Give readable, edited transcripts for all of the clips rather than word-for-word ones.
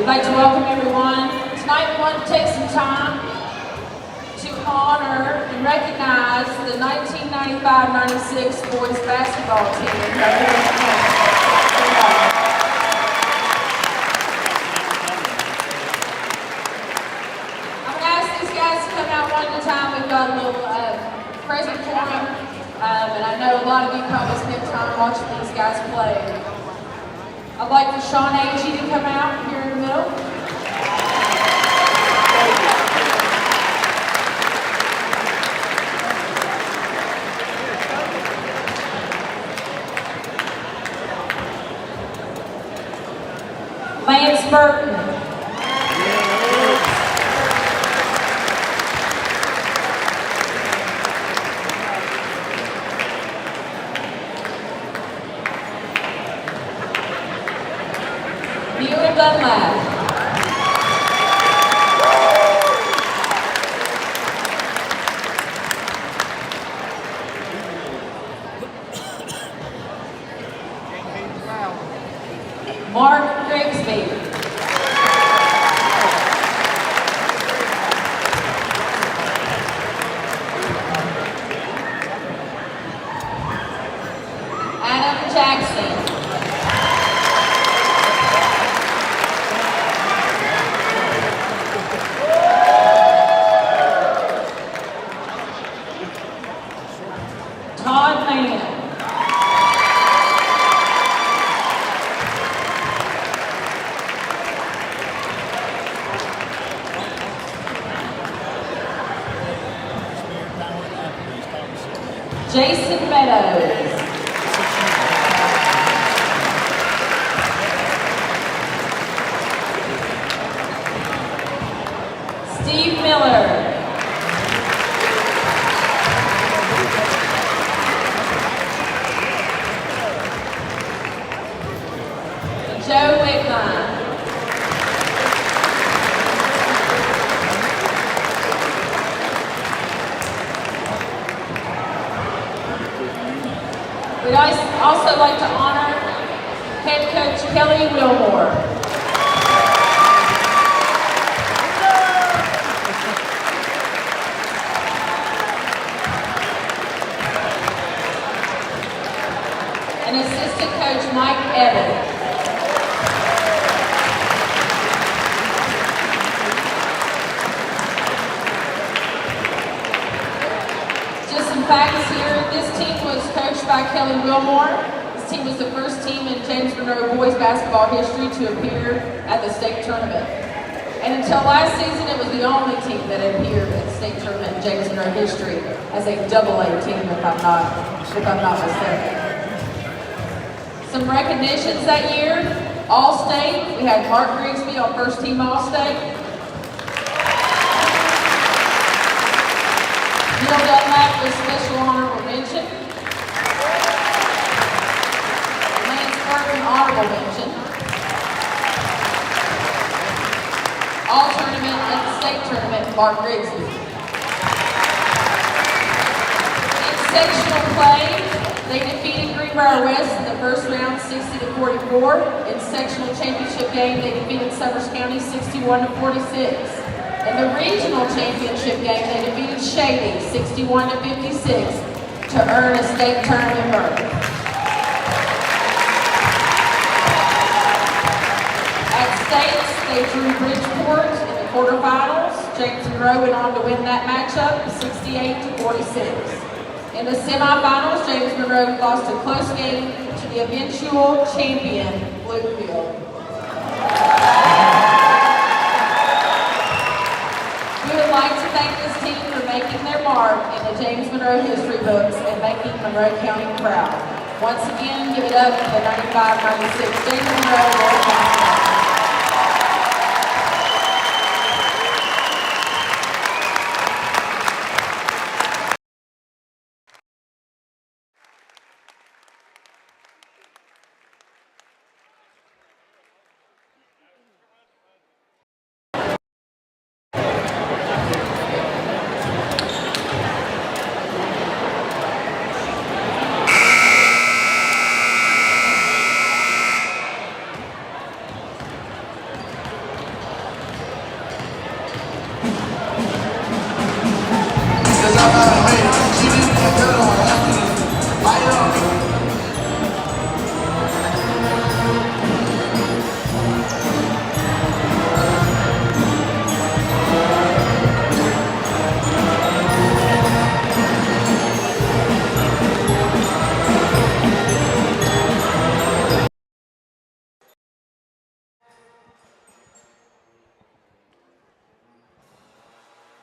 like to welcome everyone. Tonight we want to take some time to honor and recognize the 1995-96 boys basketball team. I'm going to ask these guys to come out one at a time. We've got a little present for them, and I know a lot of you probably spent time watching these guys play. I'd like for Sean Agee to come out here in the middle. Lance Burton. Neil Dunlap. Mark Grigsby. Adam Jackson. Todd Mann. Jason Meadows. Steve Miller. Joe Wigline. We'd also like to honor head coach Kelly Wilmore. And assistant coach Mike Evans. Just some facts here. This team was coached by Kelly Wilmore. This team was the first team in James Monroe boys basketball history to appear at the state tournament. And until last season, it was the only team that appeared at the state tournament in James Monroe history as a AA team, if I'm not mistaken. Some recognitions that year: All-State. We had Mark Grigsby on first team All-State. Neil Dunlap was special honorable mention. Lance Burton honorable mention. All tournament and state tournament, Mark Grigsby. In sectional play, they defeated Greenbrier West in the first round 60-44. In sectional championship game, they defeated Summers County 61-46. In the regional championship game, they defeated Shady 61-56 to earn a state tournament berth. At states, they drew Bridgeport in the quarterfinals. James Monroe went on to win that matchup 68-46. In the semifinals, James Monroe lost a close game to the eventual champion, Bluefield. We would like to thank this team for making their mark in the James Monroe history books and making Monroe County proud. Once again, give it up for the 95-96 James Monroe boys basketball.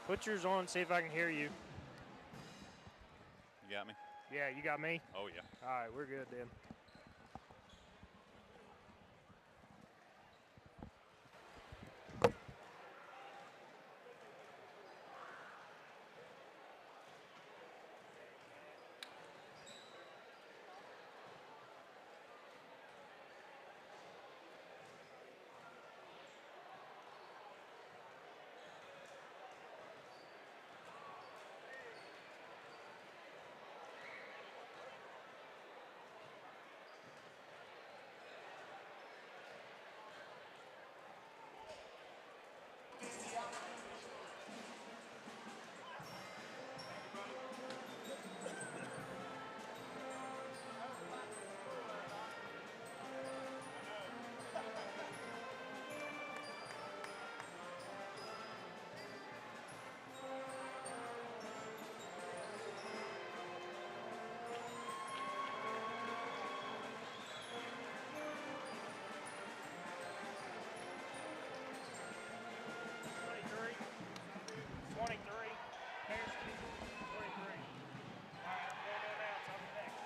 Put yours on, see if I can hear you. You got me? Yeah, you got me? Oh, yeah. All right, we're good then.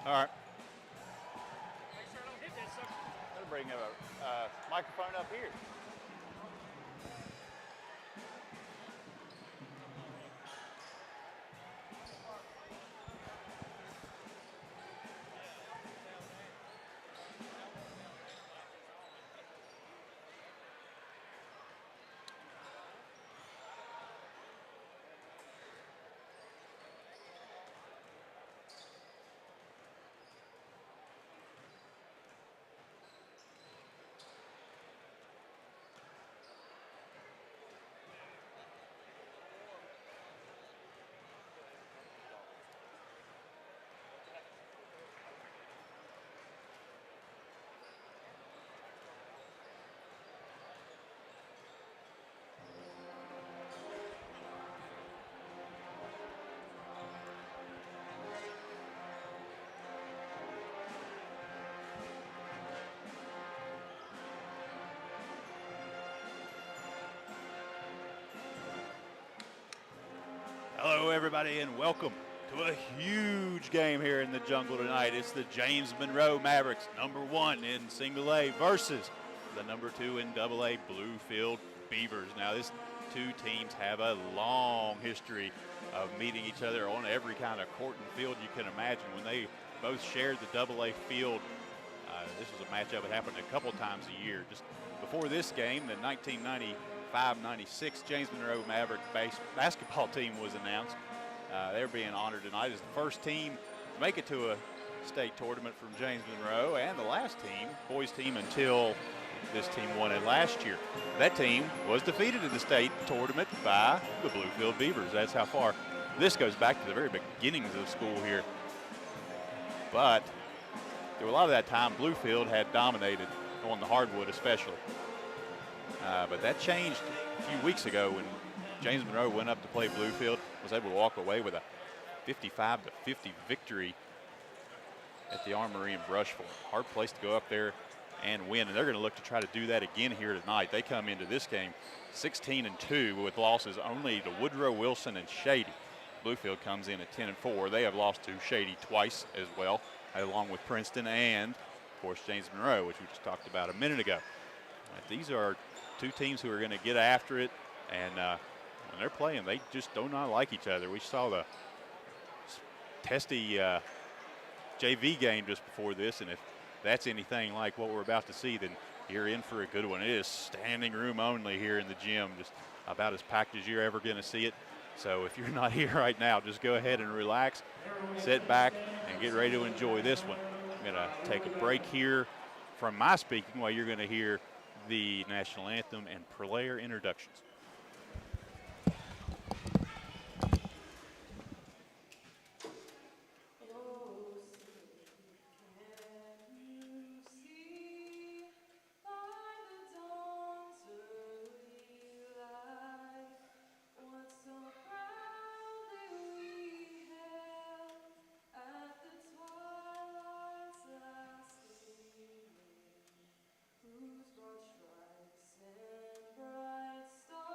All right. Make sure I don't hit that sucker. I'll bring a microphone up here. Hello, everybody, and welcome to a huge game here in the jungle tonight. It's the James Monroe Mavericks, #1 in Single A versus the #2 in Double A Bluefield Beavers. Now, these two teams have a long history of meeting each other on every kind of court and field you can imagine. When they both shared the Double A field, this was a matchup that happened a couple times a year. Just before this game, the 1995-96 James Monroe Maverick basketball team was announced. They're being honored tonight as the first team to make it to a state tournament from James Monroe, and the last team, boys team, until this team won it last year. That team was defeated in the state tournament by the Bluefield Beavers. That's how far this goes back to the very beginnings of school here. But through a lot of that time, Bluefield had dominated on the hardwood especially. But that changed a few weeks ago when James Monroe went up to play Bluefield, was able to walk away with a 55-50 victory at the Armory in Brushville. Hard place to go up there and win, and they're going to look to try to do that again here tonight. They come into this game 16-2 with losses only to Woodrow, Wilson, and Shady. Bluefield comes in at 10-4. They have lost to Shady twice as well, along with Princeton and, of course, James Monroe, which we just talked about a minute ago. These are two teams who are going to get after it, and when they're playing, they just do not like each other. We saw the testy JV game just before this, and if that's anything like what we're about to see, then you're in for a good one. It is standing room only here in the gym, just about as packed as you're ever going to see it. So if you're not here right now, just go ahead and relax, sit back, and get ready to enjoy this one. I'm going to take a break here from my speaking while you're going to hear the national anthem and player introductions. Whose broad stripes and bright stars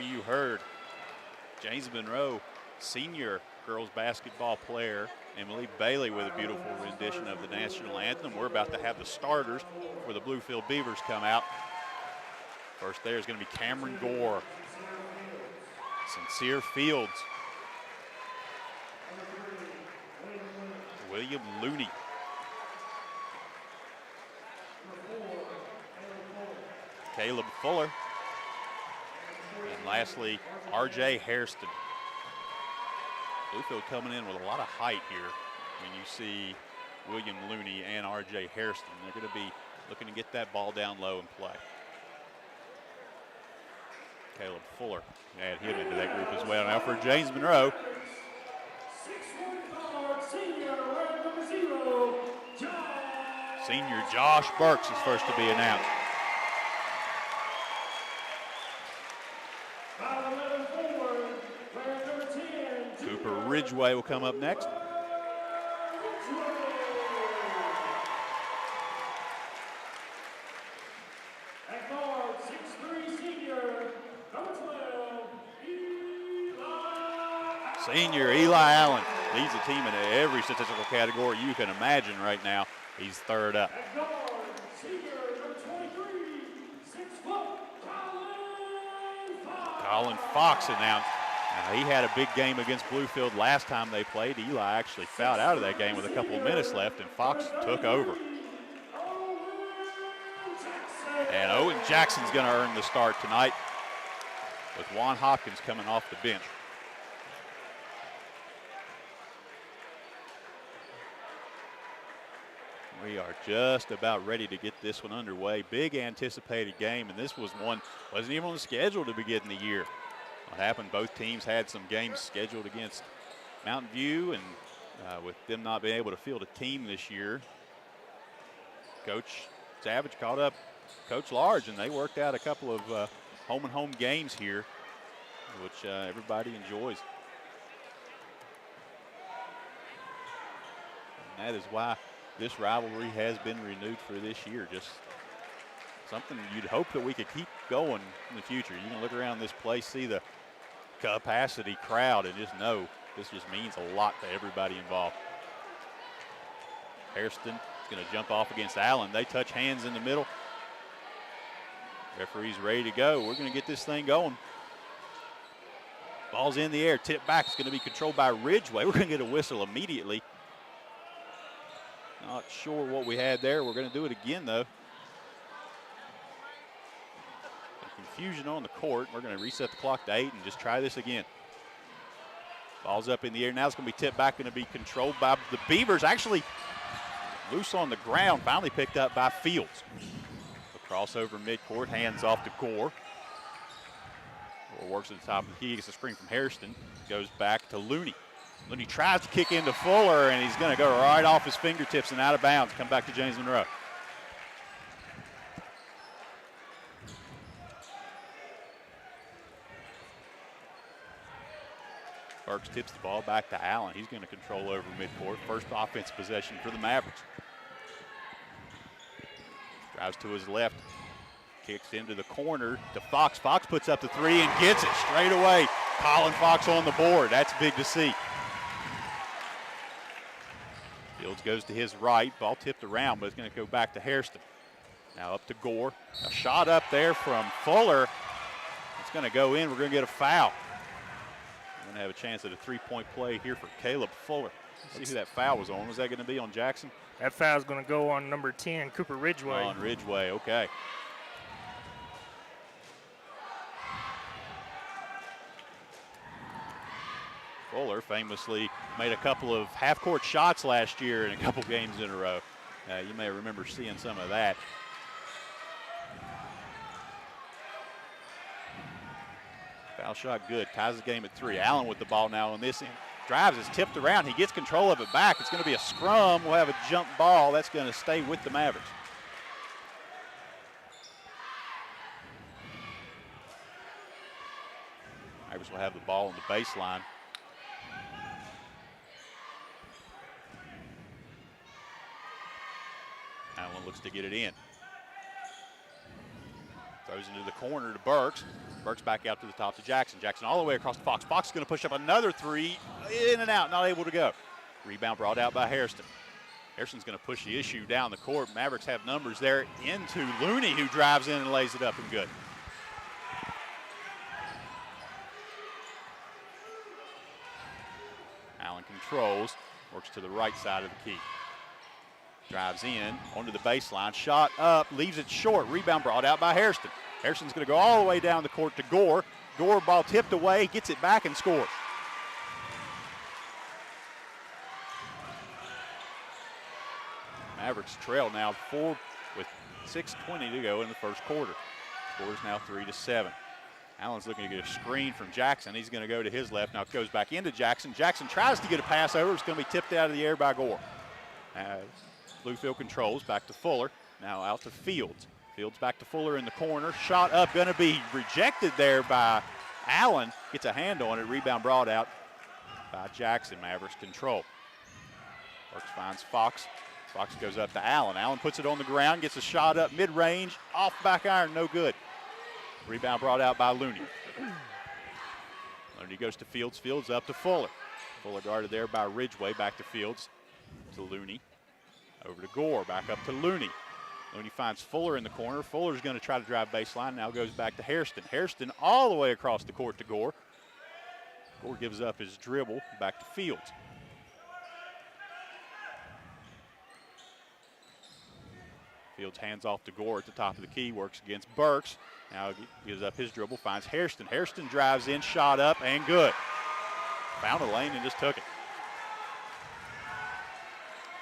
you heard James Monroe, senior girls basketball player, Emily Bailey, with a beautiful rendition of the national anthem. We're about to have the starters for the Bluefield Beavers come out. First there is going to be Cameron Gore, Sincere Fields, William Looney, Caleb Fuller, and lastly, R.J. Hairston. Bluefield coming in with a lot of height here when you see William Looney and R.J. Hairston. They're going to be looking to get that ball down low and play. Caleb Fuller, add him into that group as well. Now for James Monroe. Senior Josh Burks is first to be announced. Cooper Ridgway will come up next. Senior Eli Allen leads the team in every statistical category you can imagine right now. He's third up. Colin Fox announced. Now, he had a big game against Bluefield last time they played. Eli actually fouled out of that game with a couple of minutes left, and Fox took over. And Owen Jackson's going to earn the start tonight, with Juan Hopkins coming off the bench. We are just about ready to get this one underway. Big anticipated game, and this was one wasn't even on the schedule to begin the year. What happened, both teams had some games scheduled against Mountain View, and with them not being able to field a team this year, Coach Savage called up Coach Large, and they worked out a couple of home-and-home games here, which everybody enjoys. And that is why this rivalry has been renewed for this year. Just something you'd hope that we could keep going in the future. You can look around this place, see the capacity crowd, and just know this just means a lot to everybody involved. Hairston is going to jump off against Allen. They touch hands in the middle. Referee's ready to go. We're going to get this thing going. Ball's in the air, tipped back. It's going to be controlled by Ridgway. We're going to get a whistle immediately. Not sure what we had there. We're going to do it again, though. Some confusion on the court. We're going to reset the clock to 8 and just try this again. Ball's up in the air. Now it's going to be tipped back, going to be controlled by the Beavers. Actually loose on the ground, finally picked up by Fields. The crossover midcourt, hands off to Gore. Gore works at the top of the key, gets a screen from Hairston, goes back to Looney. Looney tries to kick into Fuller, and he's going to go right off his fingertips and out of bounds. Come back to James Monroe. Burks tips the ball back to Allen. He's going to control over midcourt. First offensive possession for the Mavericks. Drives to his left. Kicks into the corner to Fox. Fox puts up the three and gets it straight away. Colin Fox on the board. That's big to see. Fields goes to his right. Ball tipped around, but it's going to go back to Hairston. Now up to Gore. A shot up there from Fuller. It's going to go in. We're going to get a foul. We're going to have a chance at a three-point play here for Caleb Fuller. Let's see who that foul was on. Was that going to be on Jackson? That foul is going to go on number 10, Cooper Ridgway. On Ridgway, okay. Fuller famously made a couple of half-court shots last year in a couple games in a row. You may remember seeing some of that. Foul shot good, ties the game at 3. Allen with the ball now on this end. Drives, it's tipped around, he gets control of it back. It's going to be a scrum. We'll have a jump ball. That's going to stay with the Mavericks. Mavericks will have the ball on the baseline. Allen looks to get it in. Throws into the corner to Burks. Burks back out to the top to Jackson. Jackson all the way across to Fox. Fox is going to push up another three. In and out, not able to go. Rebound brought out by Hairston. Hairston's going to push the issue down the court. Mavericks have numbers there into Looney, who drives in and lays it up and good. Allen controls, works to the right side of the key. Drives in onto the baseline, shot up, leaves it short. Rebound brought out by Hairston. Hairston's going to go all the way down the court to Gore. Gore, ball tipped away, gets it back and scores. Mavericks trail now 4 with 6:20 to go in the first quarter. Score is now 3-7. Allen's looking to get a screen from Jackson. He's going to go to his left. Now it goes back into Jackson. Jackson tries to get a pass over. It's going to be tipped out of the air by Gore. Bluefield controls back to Fuller. Now out to Fields. Fields back to Fuller in the corner. Shot up, going to be rejected there by Allen. Gets a hand on it. Rebound brought out by Jackson. Mavericks control. Burks finds Fox. Fox goes up to Allen. Allen puts it on the ground, gets a shot up mid-range, off back iron, no good. Rebound brought out by Looney. Looney goes to Fields. Fields up to Fuller. Fuller guarded there by Ridgeway. Back to Fields. To Looney. Over to Gore. Back up to Looney. Looney finds Fuller in the corner. Fuller's going to try to drive baseline. Now goes back to Hairston. Hairston all the way across the court to Gore. Gore gives up his dribble. Back to Fields. Fields hands off to Gore at the top of the key, works against Burks. Now gives up his dribble, finds Hairston. Hairston drives in, shot up, and good. Found a lane and just took it.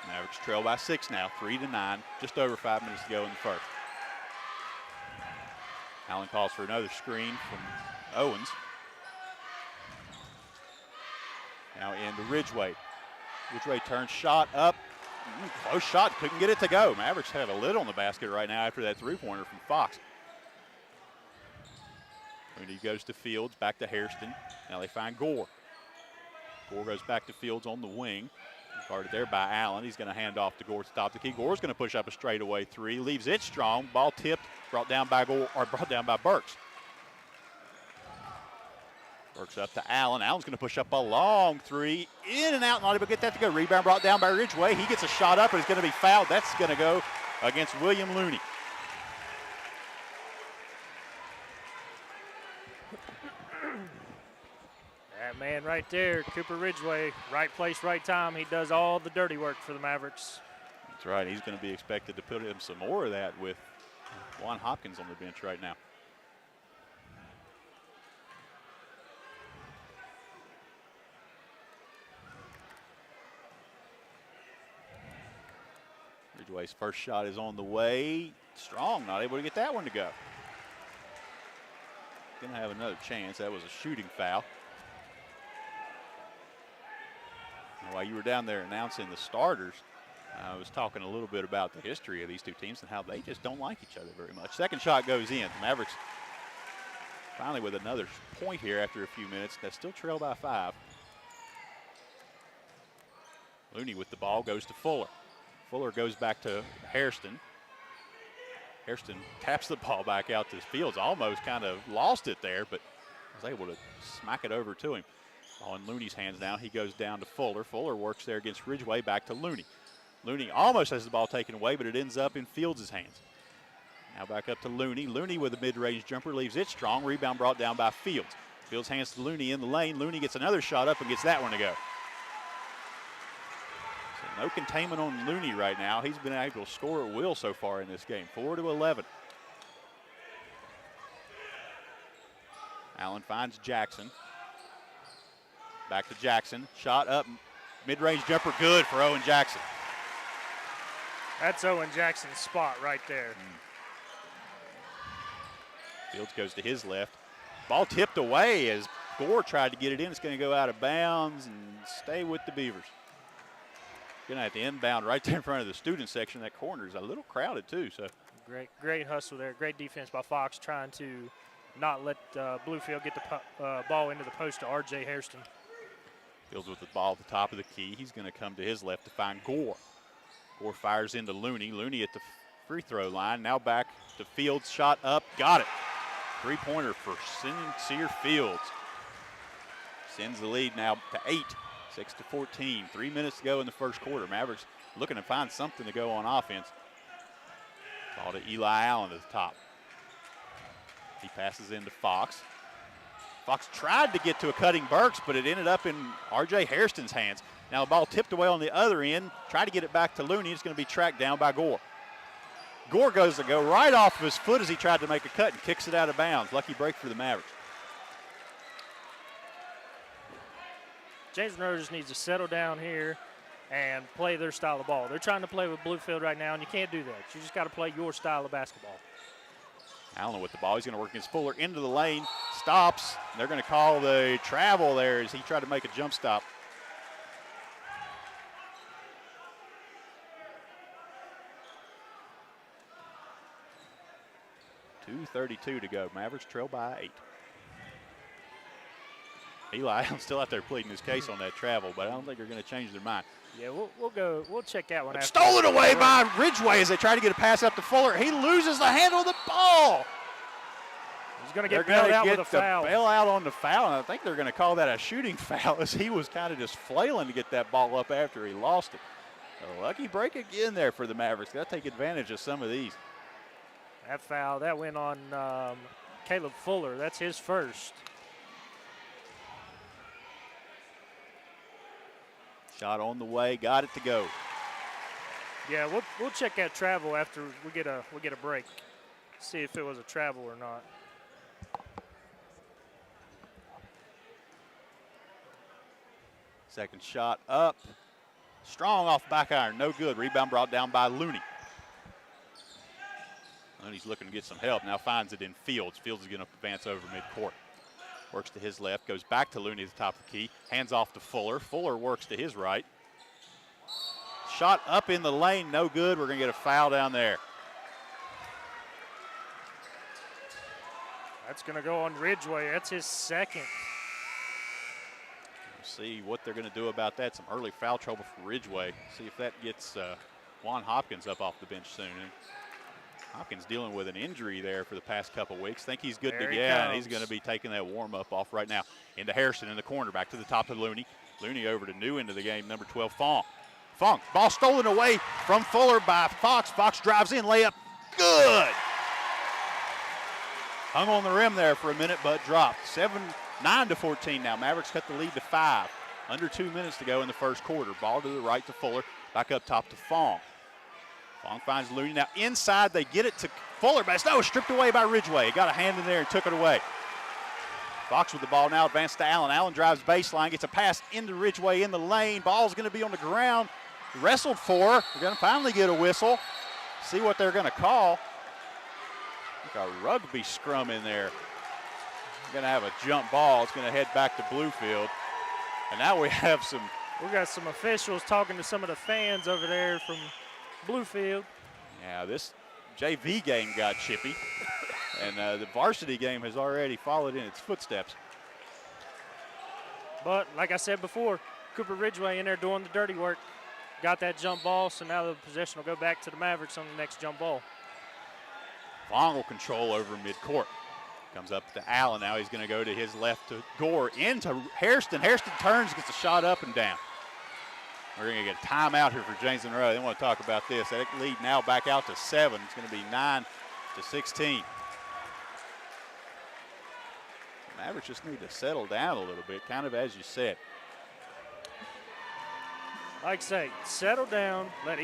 Mavericks trail by 6 now, 3-9, just over 5 minutes to go in the first. Allen calls for another screen from Owens. Now into Ridgeway. Ridgeway turns, shot up. Close shot, couldn't get it to go. Mavericks have a lid on the basket right now after that three-pointer from Fox. Looney goes to Fields, back to Hairston. Now they find Gore. Gore goes back to Fields on the wing. Guarded there by Allen. He's going to hand off to Gore to top the key. Gore's going to push up a straightaway three. Leaves it strong. Ball tipped, brought down by Burks. Burks up to Allen. Allen's going to push up a long three. In and out, not able to get that to go. Rebound brought down by Ridgeway. He gets a shot up, and it's going to be fouled. That's going to go against William Looney. That man right there, Cooper Ridgeway, right place, right time. He does all the dirty work for the Mavericks. That's right. He's going to be expected to put in some more of that with Juan Hopkins on the bench right now. Ridgeway's first shot is on the way. Strong, not able to get that one to go. Going to have another chance. That was a shooting foul. And while you were down there announcing the starters, I was talking a little bit about the history of these two teams and how they just don't like each other very much. Second shot goes in. Mavericks finally with another point here after a few minutes. They still trail by 5. Looney with the ball goes to Fuller. Fuller goes back to Hairston. Hairston taps the ball back out to Fields. Almost kind of lost it there, but was able to smack it over to him. Ball in Looney's hands now. He goes down to Fuller. Fuller works there against Ridgeway, back to Looney. Looney almost has the ball taken away, but it ends up in Fields' hands. Now back up to Looney. Looney with a mid-range jumper, leaves it strong. Rebound brought down by Fields. Fields hands to Looney in the lane. Looney gets another shot up and gets that one to go. So no containment on Looney right now. He's been able to score at will so far in this game. 4-11. Allen finds Jackson. Back to Jackson. Shot up. Mid-range jumper good for Owen Jackson. That's Owen Jackson's spot right there. Fields goes to his left. Ball tipped away as Gore tried to get it in. It's going to go out of bounds and stay with the Beavers. Going to have to inbound right there in front of the student section. That corner is a little crowded too. So Great hustle there. Great defense by Fox, trying to not let Bluefield get the ball into the post to R.J. Hairston. Fields with the ball at the top of the key. He's going to come to his left to find Gore. Gore fires into Looney. Looney at the free throw line. Now back to Fields, shot up, got it. Three-pointer for Sincere Fields. Sends the lead now to 8, 6-14. 3 minutes to go in the first quarter. Mavericks looking to find something to go on offense. Ball to Eli Allen at the top. He passes into Fox. Fox tried to get to a cutting Burks, but it ended up in R.J. Hairston's hands. Now the ball tipped away on the other end. Tried to get it back to Looney. It's going to be tracked down by Gore. Gore goes to go right off of his foot as he tried to make a cut and kicks it out of bounds. Lucky break for the Mavericks. James Monroe just needs to settle down here and play their style of ball. They're trying to play with Bluefield right now, and you can't do that. You just got to play your style of basketball. Allen with the ball. He's going to work against Fuller into the lane. Stops. They're going to call the travel there as he tried to make a jump stop. .232 to go. Mavericks trail by 8. Eli Allen still out there pleading his case on that travel, but I don't think they're going to change their mind. Yeah, we'll check that one out. Stolen away by Ridgeway as they try to get a pass up to Fuller. He loses the handle of the ball. He's going to get bailed out with a foul. Bail out on the foul, and I think they're going to call that a shooting foul as he was kind of just flailing to get that ball up after he lost it. A lucky break again there for the Mavericks. Got to take advantage of some of these. That foul, that went on Caleb Fuller. That's his first. Shot on the way, got it to go. Yeah, we'll check that travel after we get a break. See if it was a travel or not. Second shot up. Strong off back iron, no good. Rebound brought down by Looney. Looney's looking to get some help. Now finds it in Fields. Fields is going to advance over midcourt. Works to his left, goes back to Looney at the top of the key. Hands off to Fuller. Fuller works to his right. Shot up in the lane, no good. We're going to get a foul down there. That's going to go on Ridgeway. That's his second. We'll see what they're going to do about that. Some early foul trouble for Ridgeway. See if that gets Juan Hopkins up off the bench soon. Hopkins dealing with an injury there for the past couple weeks. Think he's good to go, and he's going to be taking that warm-up off right now. Into Harrison in the corner, back to the top of Looney. Looney over to new into the game, number 12, Fong. Fong, ball stolen away from Fuller by Fox. Fox drives in, layup, good. Hung on the rim there for a minute, but dropped. 9-14 now. Mavericks cut the lead to 5. Under 2 minutes to go in the first quarter. Ball to the right to Fuller, back up top to Fong. Fong finds Looney. Now inside, they get it to Fuller, but it's stripped away by Ridgeway. He got a hand in there and took it away. Fox with the ball now, advanced to Allen. Allen drives baseline, gets a pass into Ridgeway in the lane. Ball's going to be on the ground. Wrestled for. They're going to finally get a whistle. See what they're going to call. Like a rugby scrum in there. Going to have a jump ball. It's going to head back to Bluefield. And now we have some. We got some officials talking to some of the fans over there from Bluefield. Yeah, this JV game got chippy, and the varsity game has already followed in its footsteps. But like I said before, Cooper Ridgeway in there doing the dirty work. Got that jump ball, so now the possession will go back to the Mavericks on the next jump ball. Long will control over midcourt. Comes up to Allen. Now he's going to go to his left to Gore into Hairston. Hairston turns, gets a shot up and down. We're going to get a timeout here for James Monroe. They want to talk about this. That lead now back out to 7. It's going to be 9-16. The Mavericks just need to settle down a little bit, kind of as you said. Like I say, settle down. Let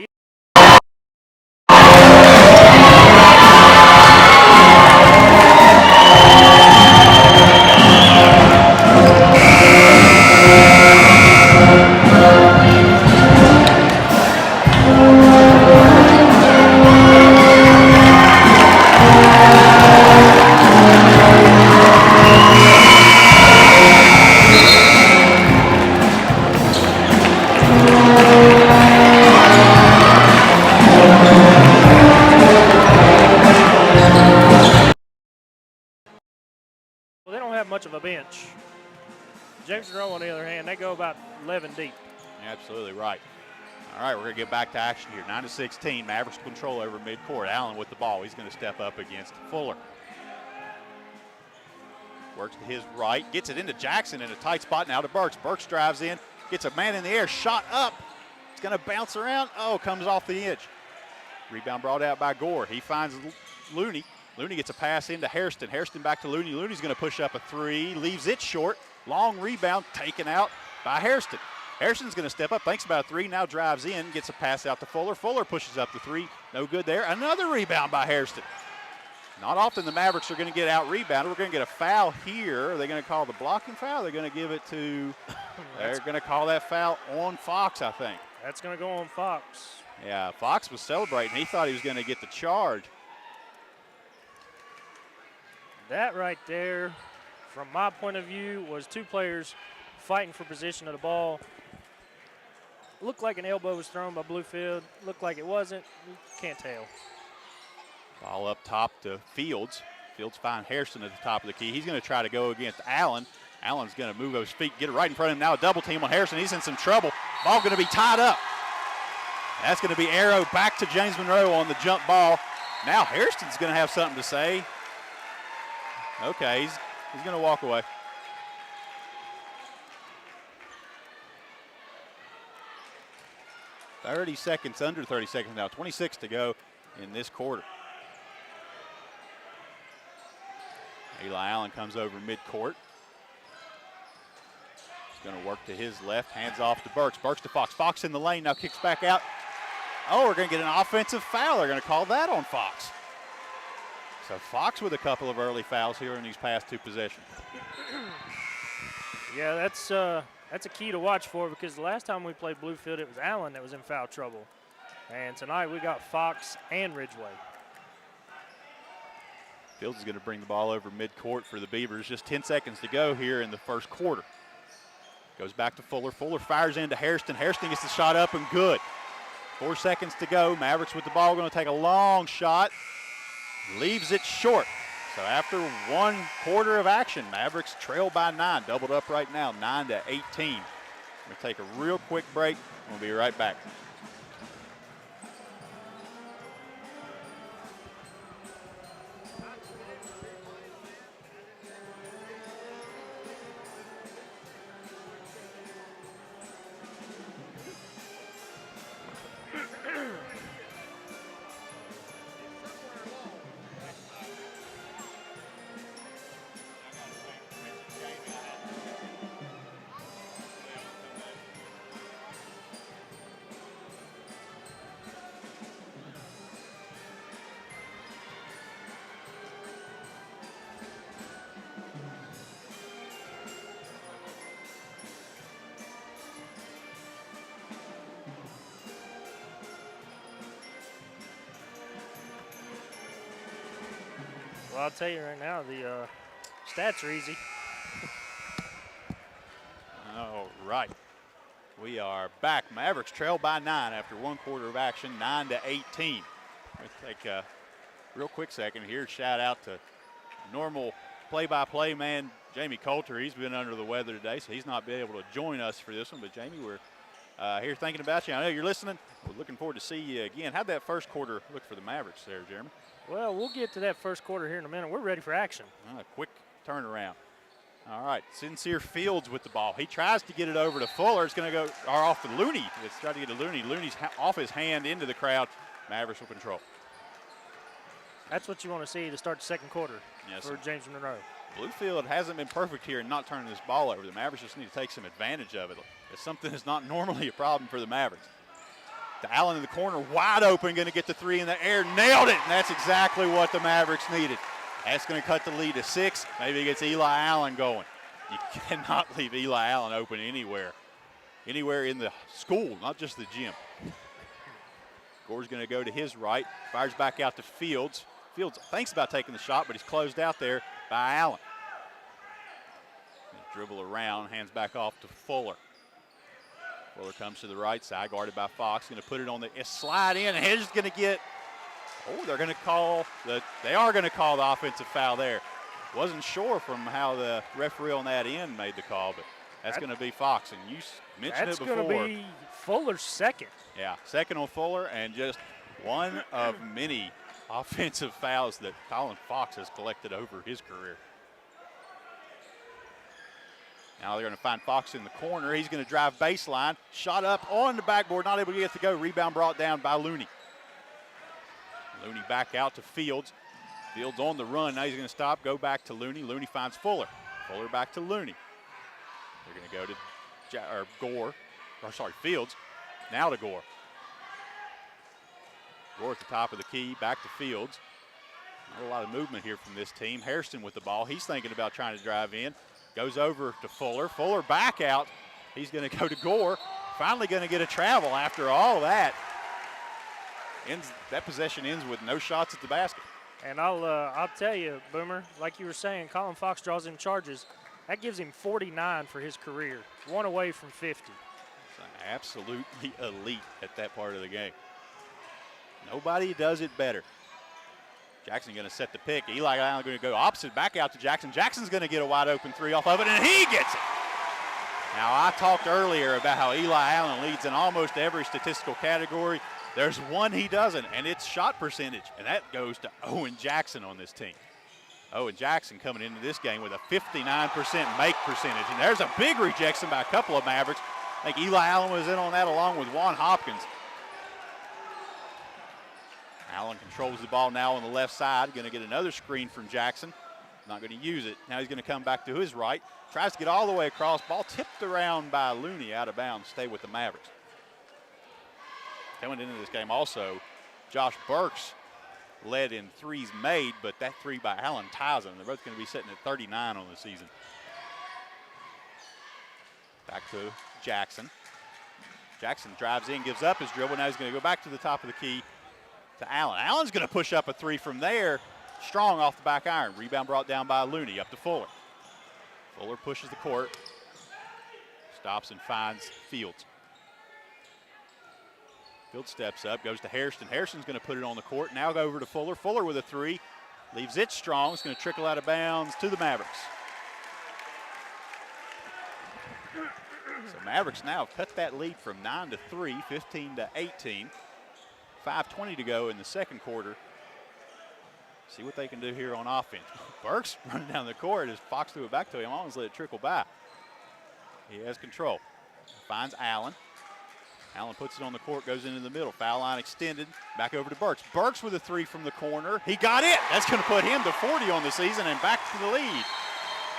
much of a bench. James Monroe, on the other hand, they go about 11 deep. Absolutely right. All right, we're going to get back to action here. 9-16, Mavericks control over midcourt. Allen with the ball. He's going to step up against Fuller. Works to his right, gets it into Jackson in a tight spot now to Burks. Burks drives in, gets a man in the air, shot up. It's going to bounce around. Oh, comes off the edge. Rebound brought out by Gore. He finds Looney. Looney gets a pass into Hairston. Hairston back to Looney. Looney's going to push up a three, leaves it short. Long rebound taken out by Hairston. Hairston's going to step up, thinks about a three, now drives in, gets a pass out to Fuller. Fuller pushes up the three, no good there. Another rebound by Hairston. Not often the Mavericks are going to get out-rebounded. We're going to get a foul here. Are they going to call the blocking foul? They're going to give it to, they're going to call that foul on Fox, I think. That's going to go on Fox. Yeah, Fox was celebrating. He thought he was going to get the charge. That right there, from my point of view, was two players fighting for position of the ball. Looked like an elbow was thrown by Bluefield. Looked like it wasn't. You can't tell. Ball up top to Fields. Fields finds Hairston at the top of the key. He's going to try to go against Allen. Allen's going to move those feet, get it right in front of him. Now a double team on Hairston. He's in some trouble. Ball going to be tied up. That's going to be arrow back to James Monroe on the jump ball. Now Hairston's going to have something to say. Okay, he's going to walk away. Under 30 seconds now, 26 to go in this quarter. Eli Allen comes over midcourt. He's going to work to his left, hands off to Burks. Burks to Fox. Fox in the lane, now kicks back out. Oh, we're going to get an offensive foul. They're going to call that on Fox. So Fox with a couple of early fouls here in these past two possessions. Yeah, that's a key to watch for, because the last time we played Bluefield, it was Allen that was in foul trouble. And tonight we got Fox and Ridgeway. Fields is going to bring the ball over midcourt for the Beavers. Just 10 seconds to go here in the first quarter. Goes back to Fuller. Fuller fires into Hairston. Hairston gets the shot up and good. 4 seconds to go. Mavericks with the ball, going to take a long shot. Leaves it short. So after 1 quarter of action, Mavericks trail by 9. Doubled up right now, 9-18. We're going to take a real quick break. We'll be right back. Well, I'll tell you right now, the stats are easy. All right. We are back. Mavericks trail by 9 after 1 quarter of action, 9-18. Let's take a real quick second here. Shout out to normal play-by-play man, Jamie Coulter. He's been under the weather today, so he's not been able to join us for this one. But, Jamie, we're here thinking about you. I know you're listening. We're looking forward to see you again. How'd that first quarter look for the Mavericks there, Jeremy? Well, we'll get to that first quarter here in a minute. We're ready for action. A quick turnaround. All right, Sincere Fields with the ball. He tries to get it over to Fuller. It's going to go off to Looney. It's trying to get to Looney. Looney's off his hand into the crowd. Mavericks will control. That's what you want to see to start the second quarter for James Monroe. Bluefield hasn't been perfect here in not turning this ball over. The Mavericks just need to take some advantage of it. It's something that's not normally a problem for the Mavericks. To Allen in the corner, wide open, going to get the three in the air, nailed it, and that's exactly what the Mavericks needed. That's going to cut the lead to 6. Maybe it gets Eli Allen going. You cannot leave Eli Allen open anywhere in the school, not just the gym. Gore's going to go to his right, fires back out to Fields. Fields thinks about taking the shot, but he's closed out there by Allen. Dribble around, hands back off to Fuller. Fuller comes to the right side, guarded by Fox. Going to put it on the slide in, and he's going to get. Oh, they are going to call the offensive foul there. Wasn't sure from how the referee on that end made the call, but That's going to be Fox, and you mentioned it before. That's going to be Fuller's second. Yeah, second on Fuller, and just one of many offensive fouls that Colin Fox has collected over his career. Now they're going to find Fox in the corner. He's going to drive baseline. Shot up on the backboard, not able to get to go. Rebound brought down by Looney. Looney back out to Fields. Fields on the run. Now he's going to stop, go back to Looney. Looney finds Fuller. Fuller back to Looney. They're going to go to Fields. Now to Gore. Gore at the top of the key, back to Fields. Not a lot of movement here from this team. Hairston with the ball. He's thinking about trying to drive in. Goes over to Fuller. Fuller back out. He's going to go to Gore. Finally going to get a travel after all that. That possession ends with no shots at the basket. And I'll tell you, Boomer, like you were saying, Colin Fox draws him charges. That gives him 49 for his career, one away from 50. It's absolutely elite at that part of the game. Nobody does it better. Jackson going to set the pick. Eli Allen going to go opposite, back out to Jackson. Jackson's going to get a wide open three off of it, and he gets it. Now, I talked earlier about how Eli Allen leads in almost every statistical category. There's one he doesn't, and it's shot percentage, and that goes to Owen Jackson on this team. Owen Jackson coming into this game with a 59% make percentage, and there's a big rejection by a couple of Mavericks. I think Eli Allen was in on that along with Juan Hopkins. Allen controls the ball now on the left side. Going to get another screen from Jackson. Not going to use it. Now he's going to come back to his right. Tries to get all the way across. Ball tipped around by Looney out of bounds. Stay with the Mavericks. Coming into this game also, Josh Burks led in threes made, but that three by Allen ties them. They're both going to be sitting at 39 on the season. Back to Jackson. Jackson drives in, gives up his dribble. Now he's going to go back to the top of the key to Allen. Allen's going to push up a three from there. Strong off the back iron. Rebound brought down by Looney, up to Fuller. Fuller pushes the court. Stops and finds Fields. Fields steps up, goes to Hairston. Hairston's going to put it on the court. Now go over to Fuller. Fuller with a three. Leaves it strong. It's going to trickle out of bounds to the Mavericks. So Mavericks now have cut that lead from 9-3, 15-18. 5:20 to go in the second quarter. See what they can do here on offense. Burks running down the court as Fox threw it back to him. Almost let it trickle by. He has control. Finds Allen. Allen puts it on the court, goes into the middle. Foul line extended. Back over to Burks. Burks with a three from the corner. He got it. That's going to put him to 40 on the season and back to the lead.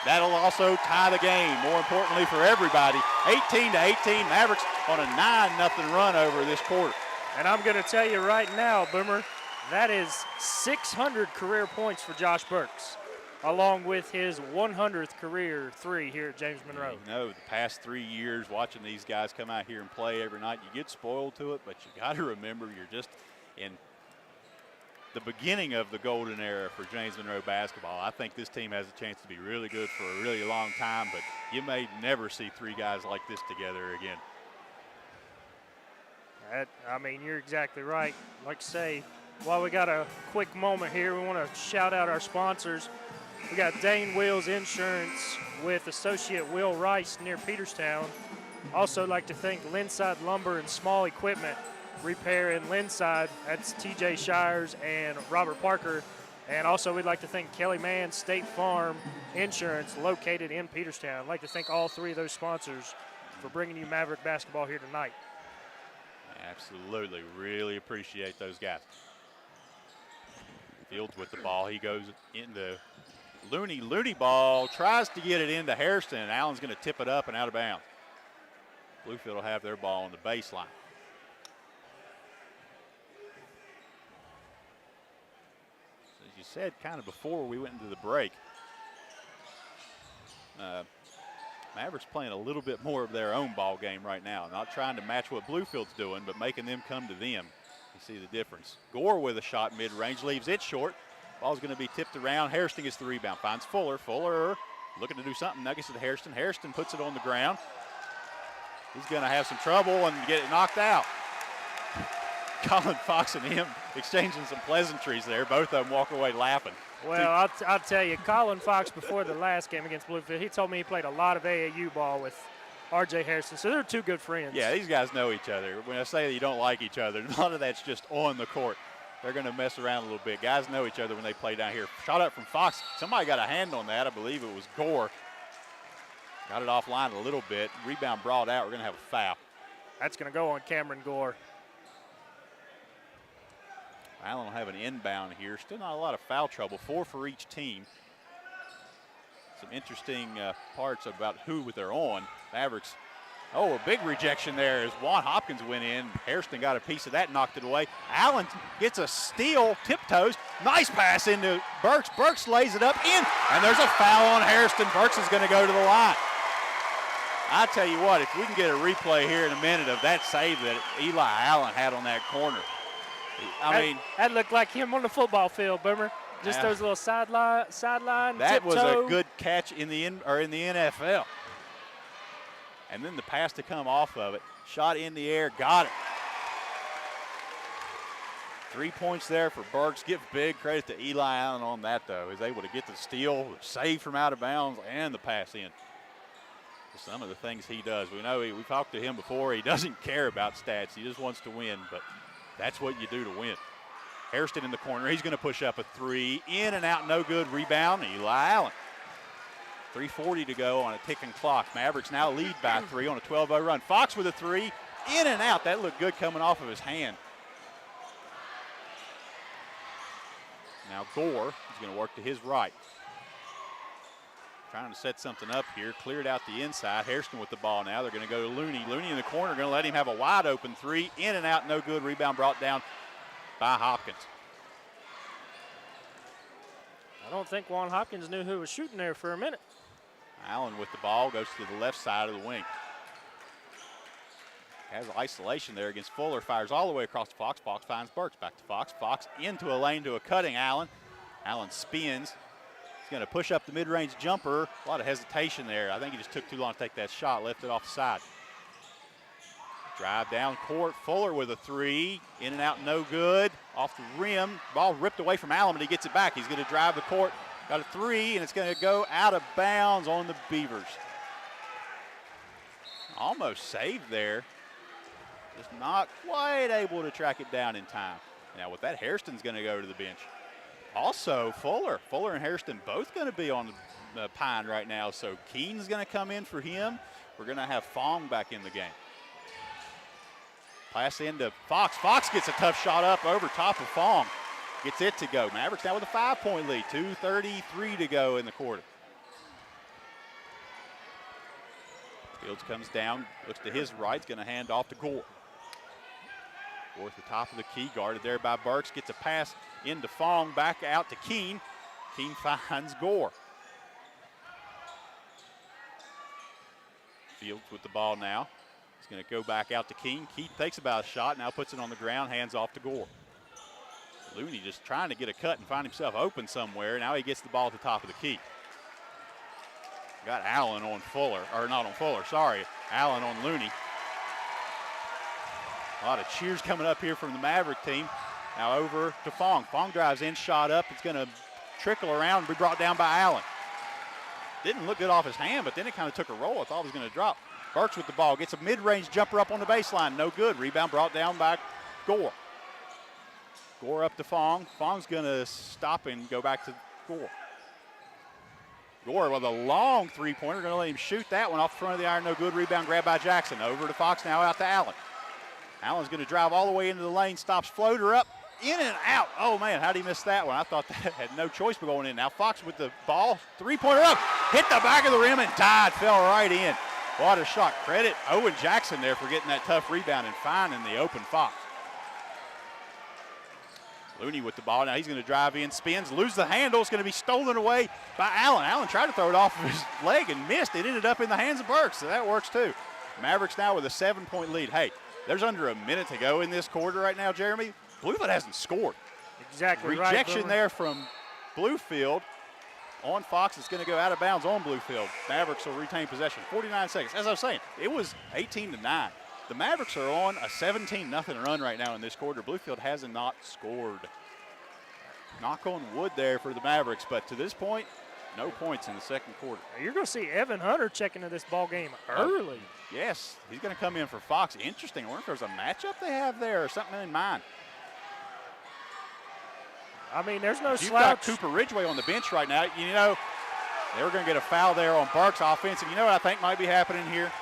That'll also tie the game, more importantly for everybody. 18-18, Mavericks on a 9-0 run over this quarter. And I'm going to tell you right now, Boomer, that is 600 career points for Josh Burks, along with his 100th career three here at James Monroe. You know, the past 3 years watching these guys come out here and play every night, you get spoiled to it, but you got to remember you're just in the beginning of the golden era for James Monroe basketball. I think this team has a chance to be really good for a really long time, but you may never see three guys like this together again. I mean, you're exactly right. Like I say, while we got a quick moment here, we want to shout out our sponsors. We got Dane Wheels Insurance with associate Will Rice near Peterstown. Also like to thank Lindside Lumber and Small Equipment Repair in Lindside. That's TJ Shires and Robert Parker. And also we'd like to thank Kelly Mann State Farm Insurance located in Peterstown. I'd like to thank all three of those sponsors for bringing you Maverick basketball here tonight. Absolutely. Really appreciate those guys. Fields with the ball. He goes into Looney. Looney ball. Tries to get it into Hairston, and Allen's going to tip it up and out of bounds. Bluefield will have their ball on the baseline. As you said kind of before we went into the break, Mavericks playing a little bit more of their own ball game right now. Not trying to match what Bluefield's doing, but making them come to them. You see the difference. Gore with a shot mid-range, leaves it short. Ball's going to be tipped around. Hairston gets the rebound, finds Fuller. Fuller looking to do something. Nuggets to Hairston. Hairston puts it on the ground. He's going to have some trouble and get it knocked out. Colin Fox and him exchanging some pleasantries there. Both of them walk away laughing. Well, I'll tell you, Colin Fox before the last game against Bluefield, he told me he played a lot of AAU ball with R.J. Harrison. So they're two good friends. Yeah, these guys know each other. When I say that you don't like each other, a lot of that's just on the court. They're going to mess around a little bit. Guys know each other when they play down here. Shot up from Fox. Somebody got a hand on that. I believe it was Gore. Got it offline a little bit. Rebound brought out. We're going to have a foul. That's going to go on Cameron Gore. Allen will have an inbound here. Still not a lot of foul trouble. 4 for each team. Some interesting parts about who they're on. Mavericks. Oh, a big rejection there as Juan Hopkins went in. Hairston got a piece of that, knocked it away. Allen gets a steal, tiptoes. Nice pass into Burks. Burks lays it up in, and there's a foul on Hairston. Burks is going to go to the line. I tell you what, if we can get a replay here in a minute of that save that Eli Allen had on that corner. I mean, that looked like him on the football field, Boomer. Just those little sideline. That tiptoe. was a good catch in the NFL. And then the pass to come off of it. Shot in the air, got it. 3 points there for Burks. Give big credit to Eli Allen on that, though. He's able to get the steal, save from out of bounds, and the pass in. Some of the things he does. We know we've talked to him before. He doesn't care about stats. He just wants to win, but that's what you do to win. Hairston in the corner. He's going to push up a 3. In and out, no good. Rebound, Eli Allen. 3:40 to go on a ticking clock. Mavericks now lead by 3 on a 12-0 run. Fox with a 3. In and out. That looked good coming off of his hand. Now Gore is going to work to his right. Trying to set something up here. Cleared out the inside. Hairston with the ball now. They're going to go to Looney. Looney in the corner. Going to let him have a wide open 3. In and out. No good. Rebound brought down by Hopkins. I don't think Juan Hopkins knew who was shooting there for a minute. Allen with the ball. Goes to the left side of the wing. Has isolation there against Fuller. Fires all the way across to Fox. Fox finds Burks. Back to Fox. Fox into a lane to a cutting Allen. Allen spins. He's going to push up the mid-range jumper. A lot of hesitation there. I think he just took too long to take that shot. Left it off the side. Drive down court. Fuller with a 3. In and out, no good. Off the rim. Ball ripped away from Allen, but he gets it back. He's going to drive the court. Got a 3, and it's going to go out of bounds on the Beavers. Almost saved there. Just not quite able to track it down in time. Now with that, Hairston's going to go to the bench. Also, Fuller and Hairston both going to be on the pine right now, so Keen's going to come in for him. We're going to have Fong back in the game. Pass into Fox. Fox gets a tough shot up over top of Fong. Gets it to go. Mavericks now with a 5-point lead. 2:33 to go in the quarter. Fields comes down, looks to his right, going to hand off to Gore. Gore at the top of the key, guarded there by Burks. Gets a pass into Fong, back out to Keen. Keen finds Gore. Fields with the ball now. He's going to go back out to Keen. Keen takes about a shot, now puts it on the ground, hands off to Gore. Looney just trying to get a cut and find himself open somewhere. Now he gets the ball at the top of the key. Got Allen on Fuller, or not on Fuller, sorry. Allen on Looney. A lot of cheers coming up here from the Maverick team. Now over to Fong. Fong drives in, shot up. It's going to trickle around and be brought down by Allen. Didn't look good off his hand, but then it kind of took a roll. I thought it was going to drop. Burks with the ball. Gets a mid-range jumper up on the baseline. No good. Rebound brought down by Gore. Gore up to Fong. Fong's going to stop and go back to Gore. Gore with a long three-pointer. Going to let him shoot that one off the front of the iron. No good. Rebound grabbed by Jackson. Over to Fox, now out to Allen. Allen's going to drive all the way into the lane. Stops floater up. In and out. Oh, man, how'd he miss that one? I thought that had no choice but going in. Now Fox with the ball. Three-pointer up. Hit the back of the rim and died. Fell right in. What a shot. Credit Owen Jackson there for getting that tough rebound and finding the open Fox. Looney with the ball. Now he's going to drive in, spins, lose the handle. It's going to be stolen away by Allen. Allen tried to throw it off of his leg and missed. It ended up in the hands of Burks, so that works too. Mavericks now with a 7-point lead. Hey, there's under a minute to go in this quarter right now, Jeremy. Bluefield hasn't scored. Exactly right. Rejection there from Bluefield on Fox. It's going to go out of bounds on Bluefield. Mavericks will retain possession. 49 seconds. As I was saying, it was 18-9. The Mavericks are on a 17-0 run right now in this quarter. Bluefield has not scored. Knock on wood there for the Mavericks, but to this point, No points in the second quarter. You're going to see Evan Hunter check into this ball game early. Yes, he's going to come in for Fox. Interesting. I wonder if there's a matchup they have there or something in mind. I mean, there's no You've slouch. got Cooper Ridgway on the bench right now. You know, they were going to get a foul there on Burks offensive. You know what I think might be happening here?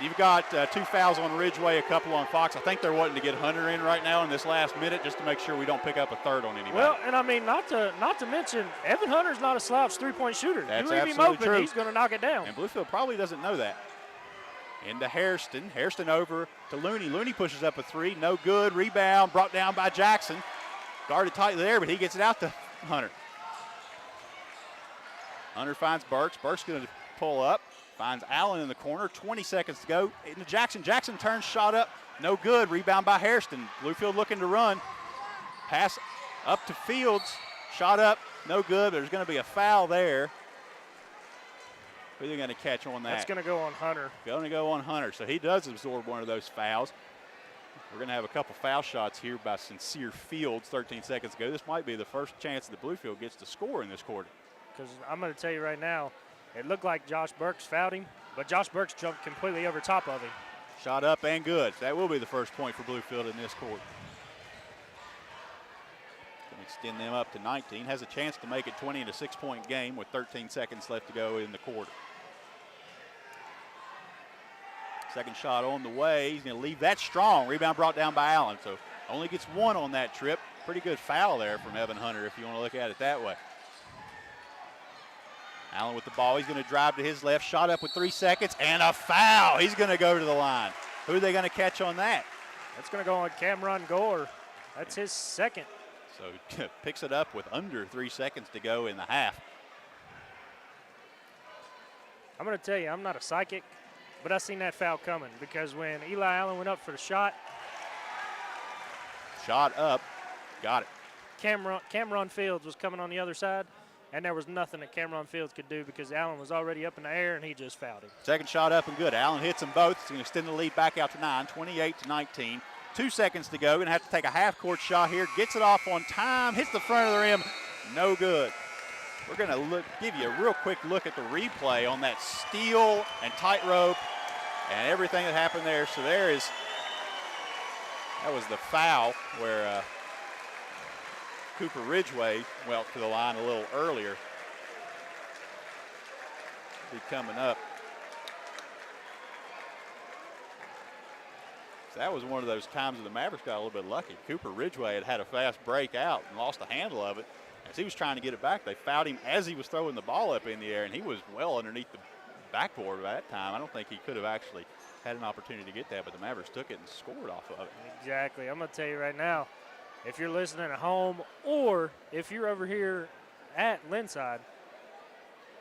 You've got 2 fouls on Ridgway, a couple on Fox. I think they're wanting to get Hunter in right now in this last minute just to make sure we don't pick up a third on anybody. Well, and I mean, not to mention, Evan Hunter's not a slouch three-point shooter. That's you leave him absolutely open, true. he's going to knock it down. And Bluefield probably doesn't know that. Into Hairston. Hairston over to Looney. Looney pushes up a 3. No good. Rebound brought down by Jackson. Guarded tightly there, but he gets it out to Hunter. Hunter finds Burks. Burks going to pull up. Finds Allen in the corner. 20 seconds to go. Into Jackson. Jackson turns, shot up. No good. Rebound by Hairston. Bluefield looking to run. Pass up to Fields. Shot up. No good. There's going to be a foul there. Who are they going to catch on that? That's going to go on Hunter. Going to go on Hunter. So he does absorb one of those fouls. We're going to have a couple foul shots here by Sincere Fields 13 seconds ago. This might be the first chance that Bluefield gets to score in this quarter. Because I'm going to tell you right now, it looked like Josh Burks fouled him, but Josh Burks jumped completely over top of him. Shot up and good. That will be the first point for Bluefield in this quarter. Going to extend them up to 19. Has a chance to make it 20 in a 6-point game with 13 seconds left to go in the quarter. Second shot on the way. He's going to leave that strong. Rebound brought down by Allen. So only gets 1 on that trip. Pretty good foul there from Evan Hunter if you want to look at it that way. Allen with the ball. He's going to drive to his left. Shot up with 3 seconds and a foul. He's going to go to the line. Who are they going to catch on that? That's going to go on Cameron Gore. That's his second. So picks it up with under 3 seconds to go in the half. I'm going to tell you, I'm not a psychic, but I seen that foul coming because when Eli Allen went up for the shot. Shot up. Got it. Cameron Fields was coming on the other side, and there was nothing that Cameron Fields could do because Allen was already up in the air, and he just fouled him. Second shot up and good. Allen hits them both. He's going to extend the lead back out to 9, 28-19. 2 seconds to go. Going to have to take a half-court shot here. Gets it off on time. Hits the front of the rim. No good. We're going to give you a real quick look at the replay on that steal and tightrope and everything that happened there. So that was the foul where Cooper Ridgway went to the line a little earlier. Be coming up. So that was one of those times that the Mavericks got a little bit lucky. Cooper Ridgway had a fast break out and lost the handle of it. As he was trying to get it back, they fouled him as he was throwing the ball up in the air, and he was well underneath the backboard by that time. I don't think he could have actually had an opportunity to get that, but the Mavericks took it and scored off of it. Exactly. I'm going to tell you right now, if you're listening at home or if you're over here at Lindside,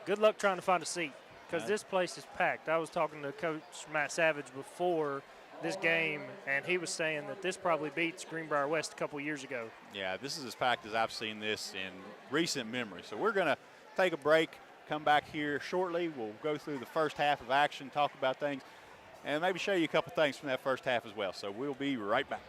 good luck trying to find a seat because this place is packed. I was talking to Coach Matt Savage before this game, and he was saying that this probably beats Greenbrier West a couple years ago. Yeah, this is as packed as I've seen this in recent memory. So we're going to take a break, come back here shortly. We'll go through the first half of action, talk about things, and maybe show you a couple things from that first half as well. So we'll be right back.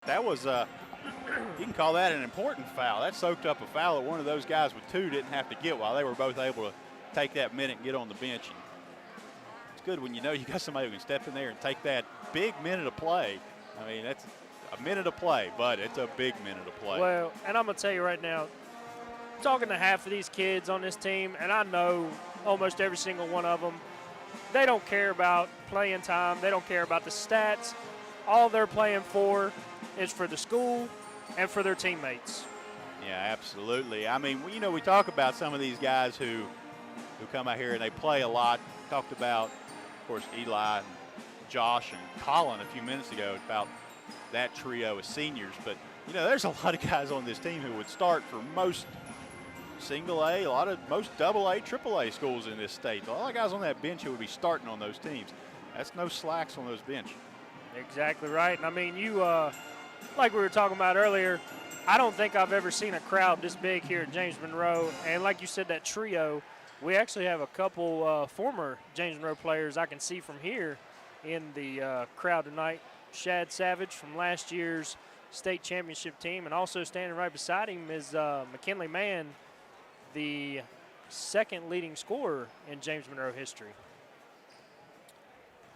That was, you can call that an important foul. That soaked up a foul that one of those guys with 2 didn't have to get while they were both able to take that minute and get on the bench. And it's good when you know you got somebody who can step in there and take that big minute of play. I mean, that's a minute of play, but it's a big minute of play. Well, and I'm going to tell you right now, talking to half of these kids on this team, and I know almost every single one of them, they don't care about playing time. They don't care about the stats. All they're playing for is for the school and for their teammates. Yeah, absolutely. I mean, you know, we talk about some of these guys who come out here and they play a lot. Talked about, of course, Eli and Josh and Colin a few minutes ago about that trio of seniors. But, you know, there's a lot of guys on this team who would start for most single A, most double A, triple A schools in this state. A lot of guys on that bench who would be starting on those teams. That's no slacks on those bench. Exactly right. And I mean, you, like we were talking about earlier, I don't think I've ever seen a crowd this big here at James Monroe. And like you said, that trio, we actually have a couple former James Monroe players I can see from here in the crowd tonight. Shad Savage from last year's state championship team, and also standing right beside him is McKinley Mann, the second leading scorer in James Monroe history.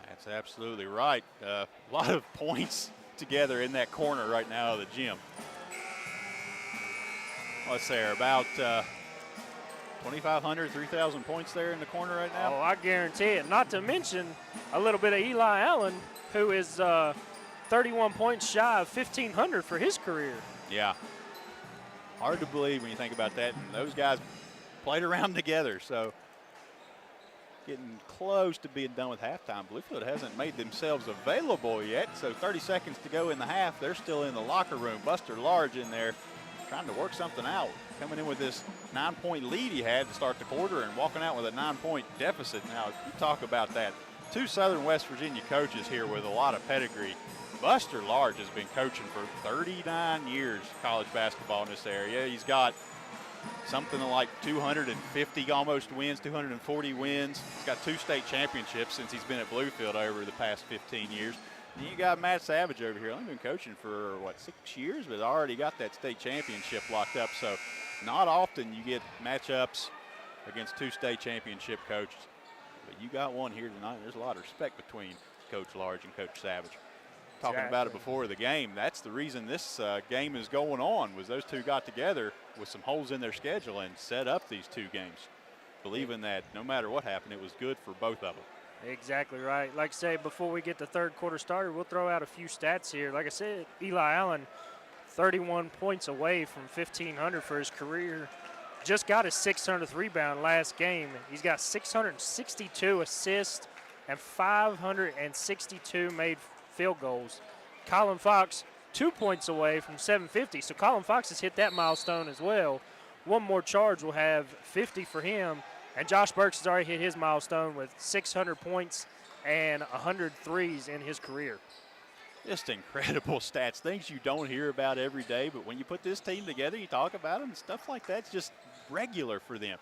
That's absolutely right. A lot of points together in that corner right now of the gym. Let's say about 2,500, 3,000 points there in the corner right now. Oh, I guarantee it. Not to mention a little bit of Eli Allen, who is 31 points shy of 1,500 for his career. Yeah. Hard to believe when you think about that. And those guys played around together, so getting close to being done with halftime. Bluefield hasn't made themselves available yet, so 30 seconds to go in the half. They're still in the locker room. Buster Large in there trying to work something out. Coming in with this 9-point lead he had to start the quarter and walking out with a 9-point deficit. Now, you talk about that. 2 Southern West Virginia coaches here with a lot of pedigree. Buster Large has been coaching for 39 years college basketball in this area. He's got something like 250 almost wins, 240 wins. He's got 2 state championships since he's been at Bluefield over the past 15 years. And you got Matt Savage over here. Only been coaching for, 6 years, but already got that state championship locked up. So not often you get matchups against 2 state championship coaches. But you got one here tonight. There's a lot of respect between Coach Large and Coach Savage. Talking about it before the game, that's the reason this game is going on, was those 2 got together with some holes in their schedule and set up these 2 games, believing that no matter what happened, it was good for both of them. Exactly right. Like I say, before we get the third quarter started, we'll throw out a few stats here. Like I said, Eli Allen, 31 points away from 1,500 for his career. Just got his 600th rebound last game. He's got 662 assists and 562 made field goals. Colin Fox, 2 points away from 750. So Colin Fox has hit that milestone as well. One more charge will have 50 for him. And Josh Burks has already hit his milestone with 600 points and 100 threes in his career. Just incredible stats, things you don't hear about every day, but when you put this team together, you talk about them, stuff like that's just regular for them.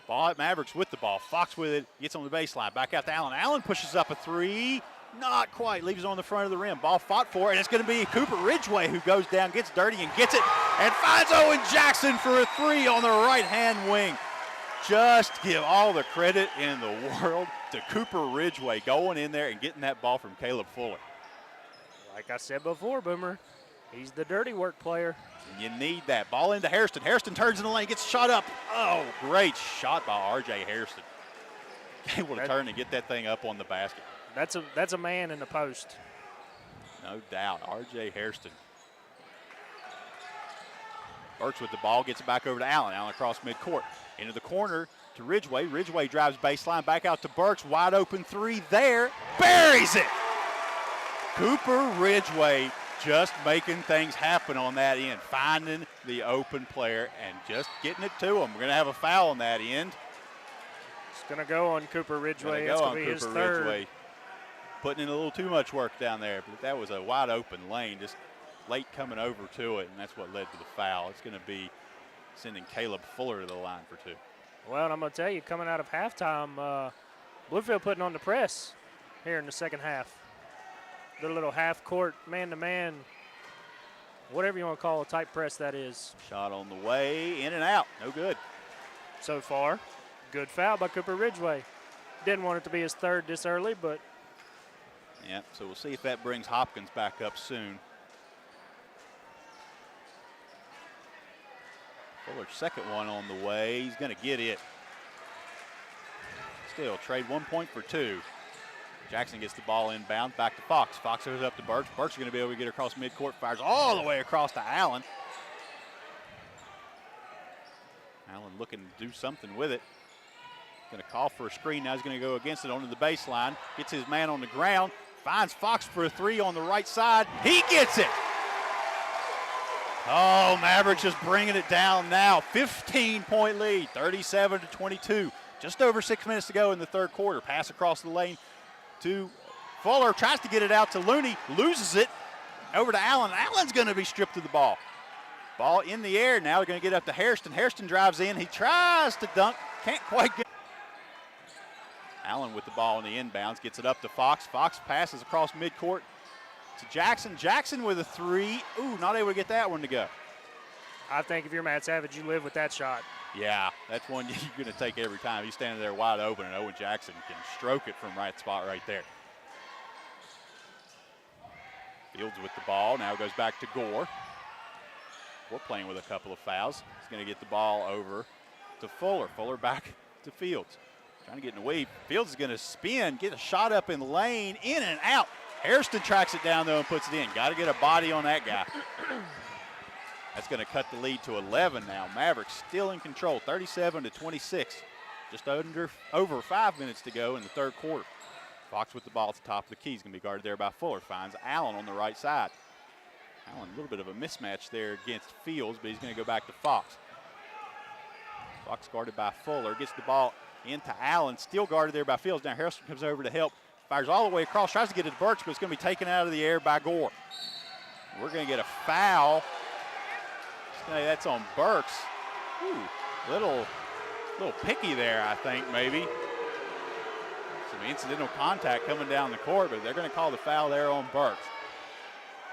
Mavericks with the ball. Fox with it, gets on the baseline, back out to Allen. Allen pushes up a 3. Not quite, leaves it on the front of the rim. Ball fought for, and it's going to be Cooper Ridgway who goes down, gets dirty, and gets it, and finds Owen Jackson for a 3 on the right-hand wing. Just give all the credit in the world to Cooper Ridgway going in there and getting that ball from Caleb Fuller. Like I said before, Boomer, he's the dirty work player. You need that. Ball into Hairston. Hairston turns in the lane, gets shot up. Oh, great shot by R.J. Hairston. Able to turn and get that thing up on the basket. That's a man in the post. No doubt. R.J. Hairston. Burks with the ball, gets it back over to Allen. Allen across midcourt. Into the corner to Ridgway. Ridgway drives baseline, back out to Burks. Wide open 3 there. Buries it! Cooper Ridgway just making things happen on that end. Finding the open player and just getting it to him. We're going to have a foul on that end. It's going to go on Cooper Ridgway. It's going to be his third. Ridgway. Putting in a little too much work down there, but that was a wide open lane, just late coming over to it, and that's what led to the foul. It's going to be sending Caleb Fuller to the line for 2. Well, and I'm going to tell you, coming out of halftime, Bluefield putting on the press here in the second half. Their little half-court man-to-man whatever you want to call a tight press that is. Shot on the way, in and out, no good. So far, good foul by Cooper Ridgway. Didn't want it to be his third this early, but. Yeah, so we'll see if that brings Hopkins back up soon. Fuller's second one on the way. He's going to get it. Still, trade 1 point for 2. Jackson gets the ball inbound, back to Fox. Fox goes up to Burks. Burks is going to be able to get across midcourt, fires all the way across to Allen. Allen looking to do something with it. Going to call for a screen. Now he's going to go against it onto the baseline. Gets his man on the ground. Finds Fox for a 3 on the right side. He gets it. Oh, Mavericks just bringing it down now. 15-point lead, 37-22. Just over 6 minutes to go in the third quarter. Pass across the lane to Fuller. Tries to get it out to Looney. Loses it. Over to Allen. Allen's going to be stripped of the ball. Ball in the air. Now they're going to get up to Hairston. Hairston drives in. He tries to dunk. Can't quite get. Allen with the ball in the inbounds. Gets it up to Fox. Fox passes across midcourt to Jackson. Jackson with a 3. Ooh, not able to get that one to go. I think if you're Matt Savage, you live with that shot. Yeah, that's one you're going to take every time. He's standing there wide open, and Owen Jackson can stroke it from right spot right there. Fields with the ball. Now goes back to Gore. We're playing with a couple of fouls. He's going to get the ball over to Fuller. Fuller back to Fields. Trying to get in the weave. Fields is going to spin, get a shot up in the lane, in and out. Hairston tracks it down, though, and puts it in. Got to get a body on that guy. That's going to cut the lead to 11 now. Mavericks still in control, 37-26. Just over 5 minutes to go in the third quarter. Fox with the ball at the top of the key. He's going to be guarded there by Fuller. Finds Allen on the right side. Allen, a little bit of a mismatch there against Fields, but he's going to go back to Fox. Fox guarded by Fuller. Gets the ball into Allen. Still guarded there by Fields. Now Harrison comes over to help. Fires all the way across. Tries to get it to Burks, but it's going to be taken out of the air by Gore. We're going to get a foul. That's on Burks. Ooh, little picky there, I think, maybe. Some incidental contact coming down the court, but they're going to call the foul there on Burks.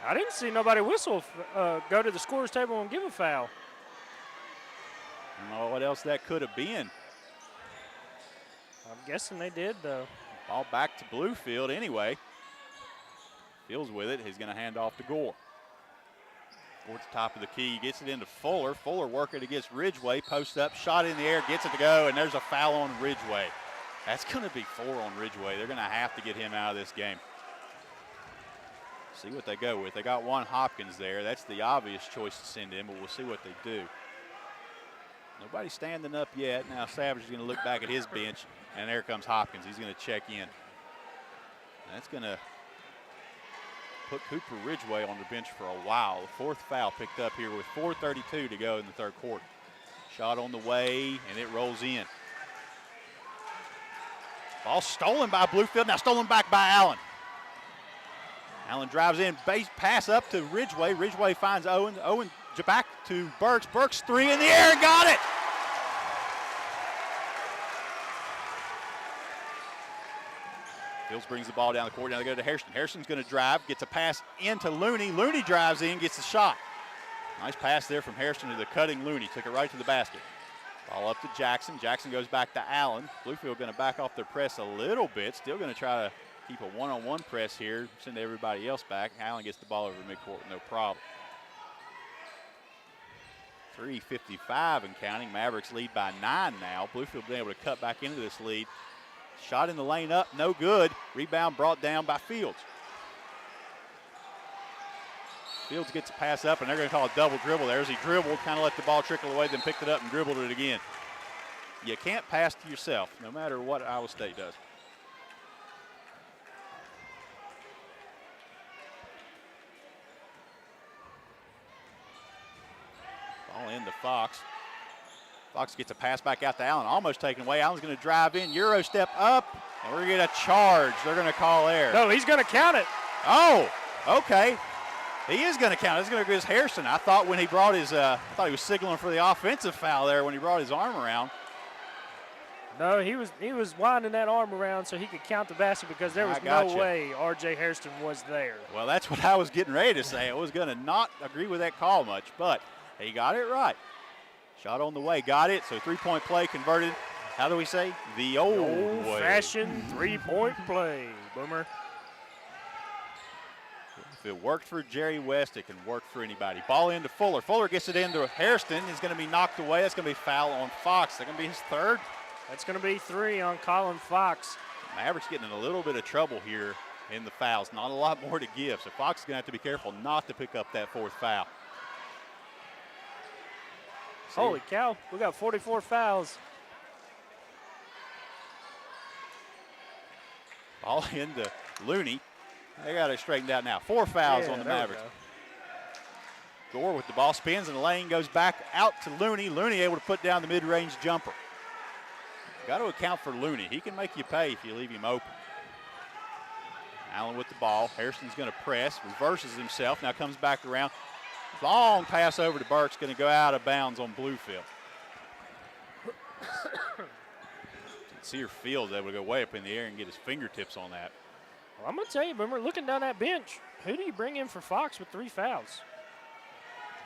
I didn't see nobody whistle, go to the scorer's table and give a foul. I don't know what else that could have been. I'm guessing they did, though. Ball back to Bluefield anyway. Fields with it. He's going to hand off to Gore. Towards the top of the key, gets it into Fuller. Fuller working against Ridgway. Post up, shot in the air, gets it to go, and there's a foul on Ridgway. That's going to be 4 on Ridgway. They're going to have to get him out of this game. See what they go with. They got one Hopkins there. That's the obvious choice to send in, but we'll see what they do. Nobody standing up yet. Now Savage is going to look back at his bench, and there comes Hopkins. He's going to check in. That's going to put Cooper Ridgway on the bench for a while. The 4th foul picked up here with 4:32 to go in the third quarter. Shot on the way, and it rolls in. Ball stolen by Bluefield, now stolen back by Allen. Allen drives in, base pass up to Ridgway. Ridgway finds Owen. Owen back to Burks. Burks 3 in the air, got it! Fields brings the ball down the court. Now they go to Hairston. Hairston's going to drive, gets a pass into Looney. Looney drives in, gets the shot. Nice pass there from Hairston to the cutting Looney. Took it right to the basket. Ball up to Jackson. Jackson goes back to Allen. Bluefield going to back off their press a little bit. Still going to try to keep a one-on-one press here. Send everybody else back. Allen gets the ball over midcourt with no problem. 3:55 and counting. Mavericks lead by 9 now. Bluefield been able to cut back into this lead. Shot in the lane up, no good. Rebound brought down by Fields. Fields gets a pass up, and they're going to call a double dribble there. As he dribbled, kind of let the ball trickle away, then picked it up and dribbled it again. You can't pass to yourself, no matter what Iowa State does. Ball into Fox. Fox gets a pass back out to Allen, almost taken away. Allen's going to drive in, Euro step up, and we're going to get a charge. They're going to call there. No, he's going to count it. Oh, okay. He is going to count. It's going to go to Hairston. I thought when he brought his, I thought he was signaling for the offensive foul there when he brought his arm around. No, he was winding that arm around so he could count the basket because there was no way R.J. Hairston was there. Well, that's what I was getting ready to say. I was going to not agree with that call much, but he got it right. Shot on the way, got it. So 3-point play converted. How do we say? The old-fashioned three-point play, Boomer. If it worked for Jerry West, it can work for anybody. Ball into Fuller. Fuller gets it into Hairston. He's going to be knocked away. That's going to be foul on Fox. That's going to be his third. That's going to be 3 on Colin Fox. Mavericks getting in a little bit of trouble here in the fouls. Not a lot more to give, so Fox is going to have to be careful not to pick up that fourth foul. Holy cow, we got 44 fouls. Ball into Looney. They got it straightened out now. 4 fouls on the Mavericks. Gore with the ball spins in the lane, goes back out to Looney. Looney able to put down the mid-range jumper. Got to account for Looney. He can make you pay if you leave him open. Allen with the ball. Hairston's going to press, reverses himself, now comes back around. Long pass over to Burks, going to go out of bounds on Bluefield. Sear Fields able to go way up in the air and get his fingertips on that. Well, I'm going to tell you, Boomer, looking down that bench, who do you bring in for Fox with 3 fouls?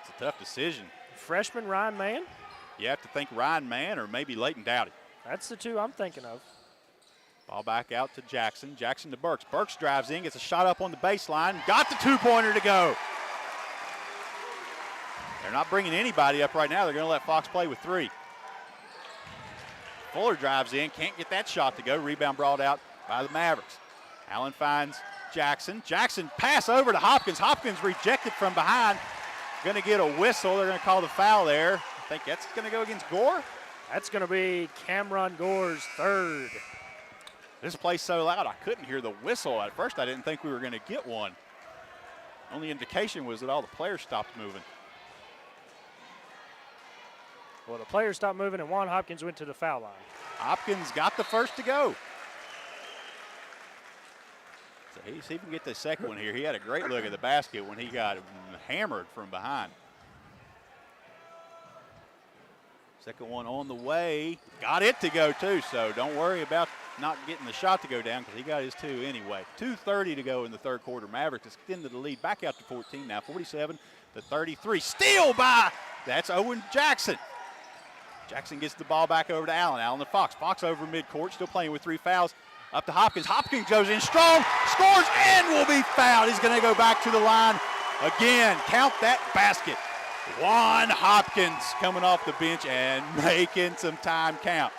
It's a tough decision. Freshman Ryan Mann? You have to think Ryan Mann or maybe Leighton Dowdy. That's the 2 I'm thinking of. Ball back out to Jackson. Jackson to Burks. Burks drives in, gets a shot up on the baseline. Got the 2-pointer to go. They're not bringing anybody up right now. They're going to let Fox play with 3. Fuller drives in, can't get that shot to go. Rebound brought out by the Mavericks. Allen finds Jackson. Jackson pass over to Hopkins. Hopkins rejected from behind. Going to get a whistle. They're going to call the foul there. I think that's going to go against Gore. That's going to be Cameron Gore's 3rd. This play's so loud I couldn't hear the whistle. At first I didn't think we were going to get one. Only indication was that all the players stopped moving. Well, the players stopped moving and Juan Hopkins went to the foul line. Hopkins got the first to go. So see if we can get the second one here. He had a great look at the basket when he got hammered from behind. Second one on the way. Got it to go too, so don't worry about not getting the shot to go down because he got his 2 anyway. 2:30 to go in the third quarter. Mavericks extended the lead back out to 14 now, 47-33. Steal by, that's Owen Jackson. Jackson gets the ball back over to Allen. Allen to Fox. Fox over midcourt, still playing with 3 fouls. Up to Hopkins. Hopkins goes in strong, scores, and will be fouled. He's going to go back to the line again. Count that basket. Juan Hopkins coming off the bench and making some time count.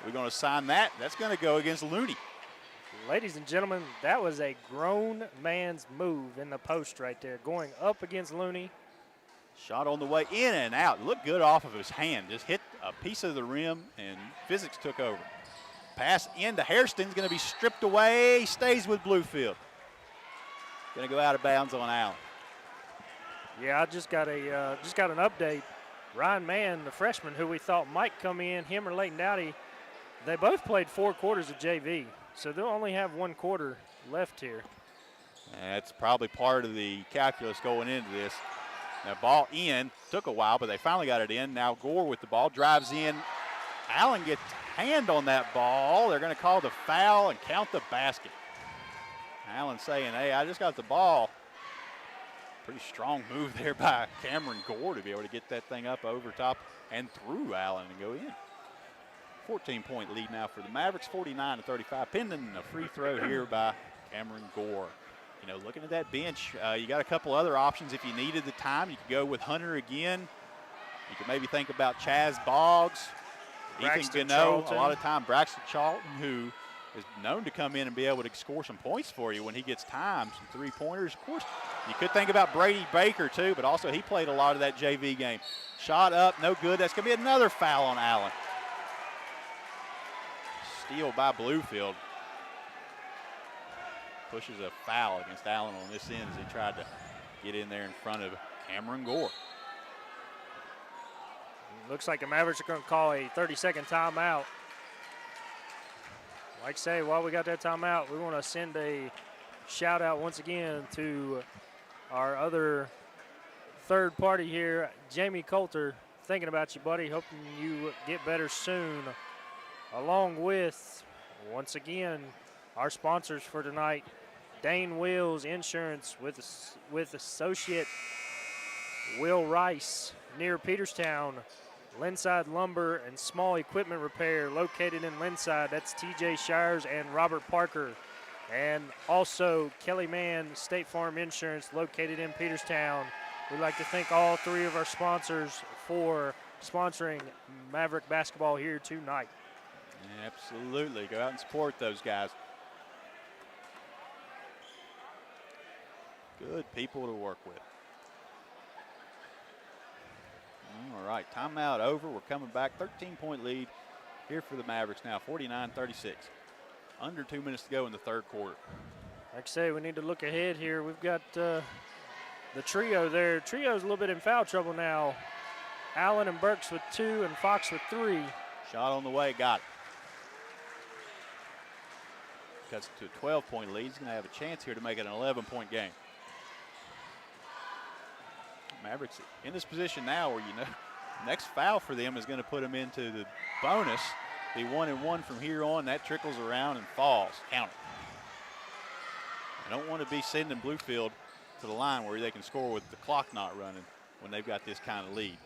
We're going to sign that. That's going to go against Looney. Ladies and gentlemen, that was a grown man's move in the post right there, going up against Looney. Shot on the way in and out. Looked good off of his hand. Just hit a piece of the rim, and physics took over. Pass into Hairston's going to be stripped away. Stays with Bluefield. Going to go out of bounds on Allen. Yeah, I just got an update. Ryan Mann, the freshman who we thought might come in, him or Leighton Dowdy, they both played 4 quarters of JV, so they'll only have 1 quarter left here. That's probably part of the calculus going into this. Now, ball in, took a while, but they finally got it in. Now Gore with the ball, drives in. Allen gets hand on that ball. They're going to call the foul and count the basket. Allen saying, hey, I just got the ball. Pretty strong move there by Cameron Gore to be able to get that thing up over top and through Allen and go in. 14-point lead now for the Mavericks, 49-35, pending a free throw here by Cameron Gore. You know, looking at that bench, you got a couple other options if you needed the time. You could go with Hunter again. You could maybe think about Chaz Boggs, Ethan Gano, a lot of time Braxton Charlton, who is known to come in and be able to score some points for you when he gets time, some 3-pointers. Of course, you could think about Brady Baker too, but also he played a lot of that JV game. Shot up, no good. That's going to be another foul on Allen. Steal by Bluefield. Pushes a foul against Allen on this end as he tried to get in there in front of Cameron Gore. Looks like the Mavericks are going to call a 30-second timeout. Like I say, while we got that timeout, we want to send a shout out once again to our other third party here, Jamie Coulter, thinking about you, buddy. Hoping you get better soon. Along with, once again, our sponsors for tonight, Dane Wills Insurance with associate Will Rice near Peterstown, Lindside Lumber and Small Equipment Repair located in Lindside. That's TJ Shires and Robert Parker. And also Kelly Mann State Farm Insurance located in Peterstown. We'd like to thank all three of our sponsors for sponsoring Maverick basketball here tonight. Absolutely. Go out and support those guys. Good people to work with. All right, timeout over. We're coming back. 13-point lead here for the Mavericks now, 49-36. Under 2 minutes to go in the third quarter. Like I say, we need to look ahead here. We've got the trio there. Trio's a little bit in foul trouble now. Allen and Burks with 2 and Fox with 3. Shot on the way, got it. Cuts to a 12-point lead. He's going to have a chance here to make it an 11-point game. Mavericks in this position now where, next foul for them is going to put them into the bonus. Be 1-1 from here on. That trickles around and falls. Count it. I don't want to be sending Bluefield to the line where they can score with the clock not running when they've got this kind of lead.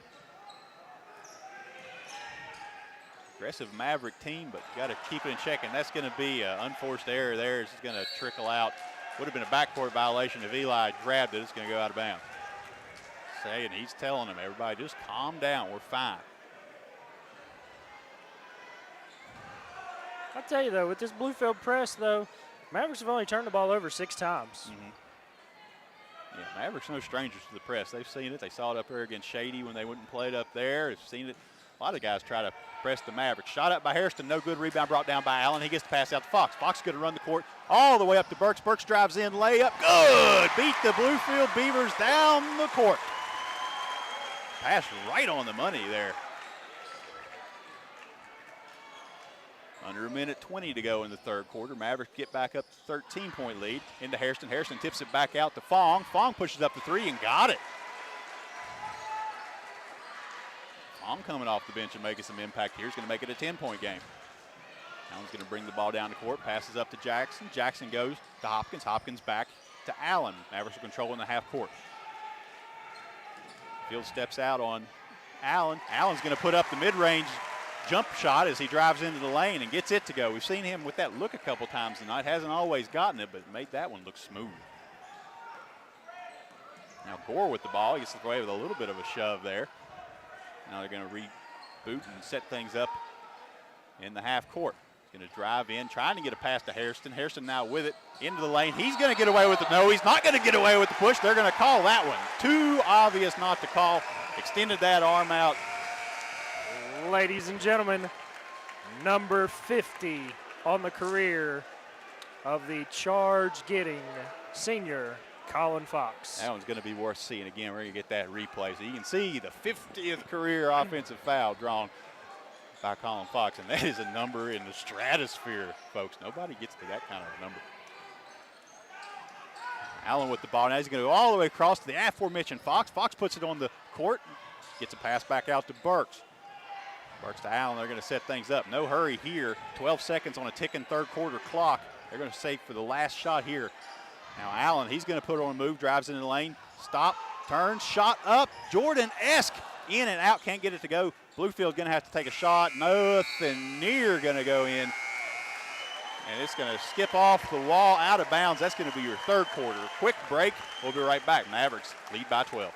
Aggressive Maverick team, but got to keep it in check, and that's going to be an unforced error there. It's going to trickle out. Would have been a backcourt violation if Eli grabbed it. It's going to go out of bounds. And he's telling them, everybody just calm down, we're fine. I'll tell you, though, with this Bluefield press, though, Mavericks have only turned the ball over 6 times. Mm-hmm. Yeah, Mavericks no strangers to the press. They've seen it. They saw it up there against Shady when they went and played up there. They've seen it. A lot of guys try to press the Mavericks. Shot up by Hairston, no good. Rebound brought down by Allen. He gets to pass out to Fox. Fox is going to run the court all the way up to Burks. Burks drives in, layup, good. Beat the Bluefield Beavers down the court. Pass right on the money there. Under 1:20 to go in the third quarter. Mavericks get back up to 13-point lead into Hairston. Hairston tips it back out to Fong. Fong pushes up the 3 and got it. Fong coming off the bench and making some impact here. He's going to make it a 10-point game. Allen's going to bring the ball down the court, passes up to Jackson. Jackson goes to Hopkins. Hopkins back to Allen. Mavericks are controlling the half court. Field steps out on Allen. Allen's going to put up the mid-range jump shot as he drives into the lane and gets it to go. We've seen him with that look a couple times tonight. Hasn't always gotten it, but made that one look smooth. Now Gore with the ball. He gets away with a little bit of a shove there. Now they're going to reboot and set things up in the half court. He's going to drive in, trying to get a pass to Hairston. Hairston now with it into the lane. He's going to get away with it. No, he's not going to get away with the push. They're going to call that one. Too obvious not to call. Extended that arm out. Ladies and gentlemen, number 50 on the career of the charge-getting senior Colin Fox. That one's going to be worth seeing again. We're going to get that replay. So you can see the 50th career offensive foul drawn by Colin Fox, and that is a number in the stratosphere, folks. Nobody gets to that kind of a number. Allen with the ball. Now he's going to go all the way across to the aforementioned Fox. Fox puts it on the court, gets a pass back out to Burks. Burks to Allen. They're going to set things up. No hurry here. 12 seconds on a ticking third quarter clock. They're going to save for the last shot here. Now Allen, he's going to put on a move, drives into the lane, stop, turns, shot up. Jordan-esque, in and out, can't get it to go. Bluefield's going to have to take a shot. Nothing near going to go in. And it's going to skip off the wall, out of bounds. That's going to be your third quarter. Quick break. We'll be right back. Mavericks lead by 12.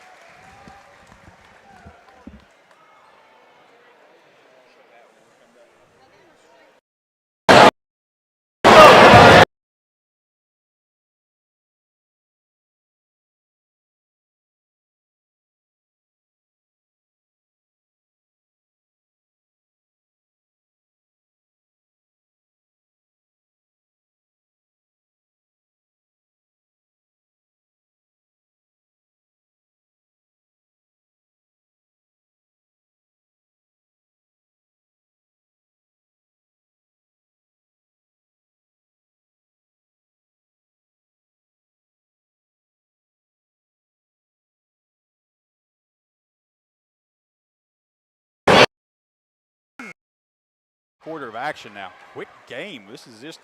quarter of action now. Quick game. This is just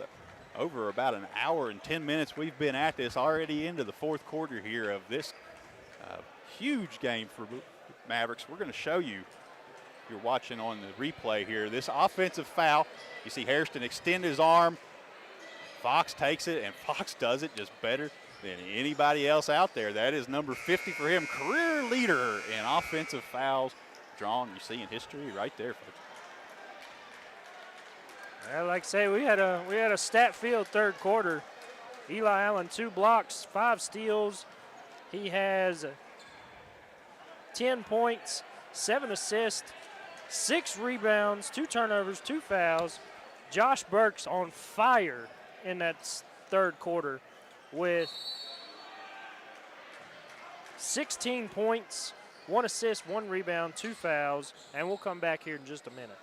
over about an hour and 10 minutes we've been at this, already into the fourth quarter here of this huge game for Mavericks. We're going to show you, you're watching on the replay here, this offensive foul. You see Hairston extend his arm. Fox takes it, and Fox does it just better than anybody else out there. That is number 50 for him, career leader in offensive fouls drawn. You see in history right there, folks. Well, like I say, we had a stat-filled third quarter. Eli Allen, 2 blocks, 5 steals. He has 10 points, 7 assists, 6 rebounds, 2 turnovers, 2 fouls. Josh Burks on fire in that third quarter with 16 points, 1 assist, 1 rebound, 2 fouls, and we'll come back here in just a minute.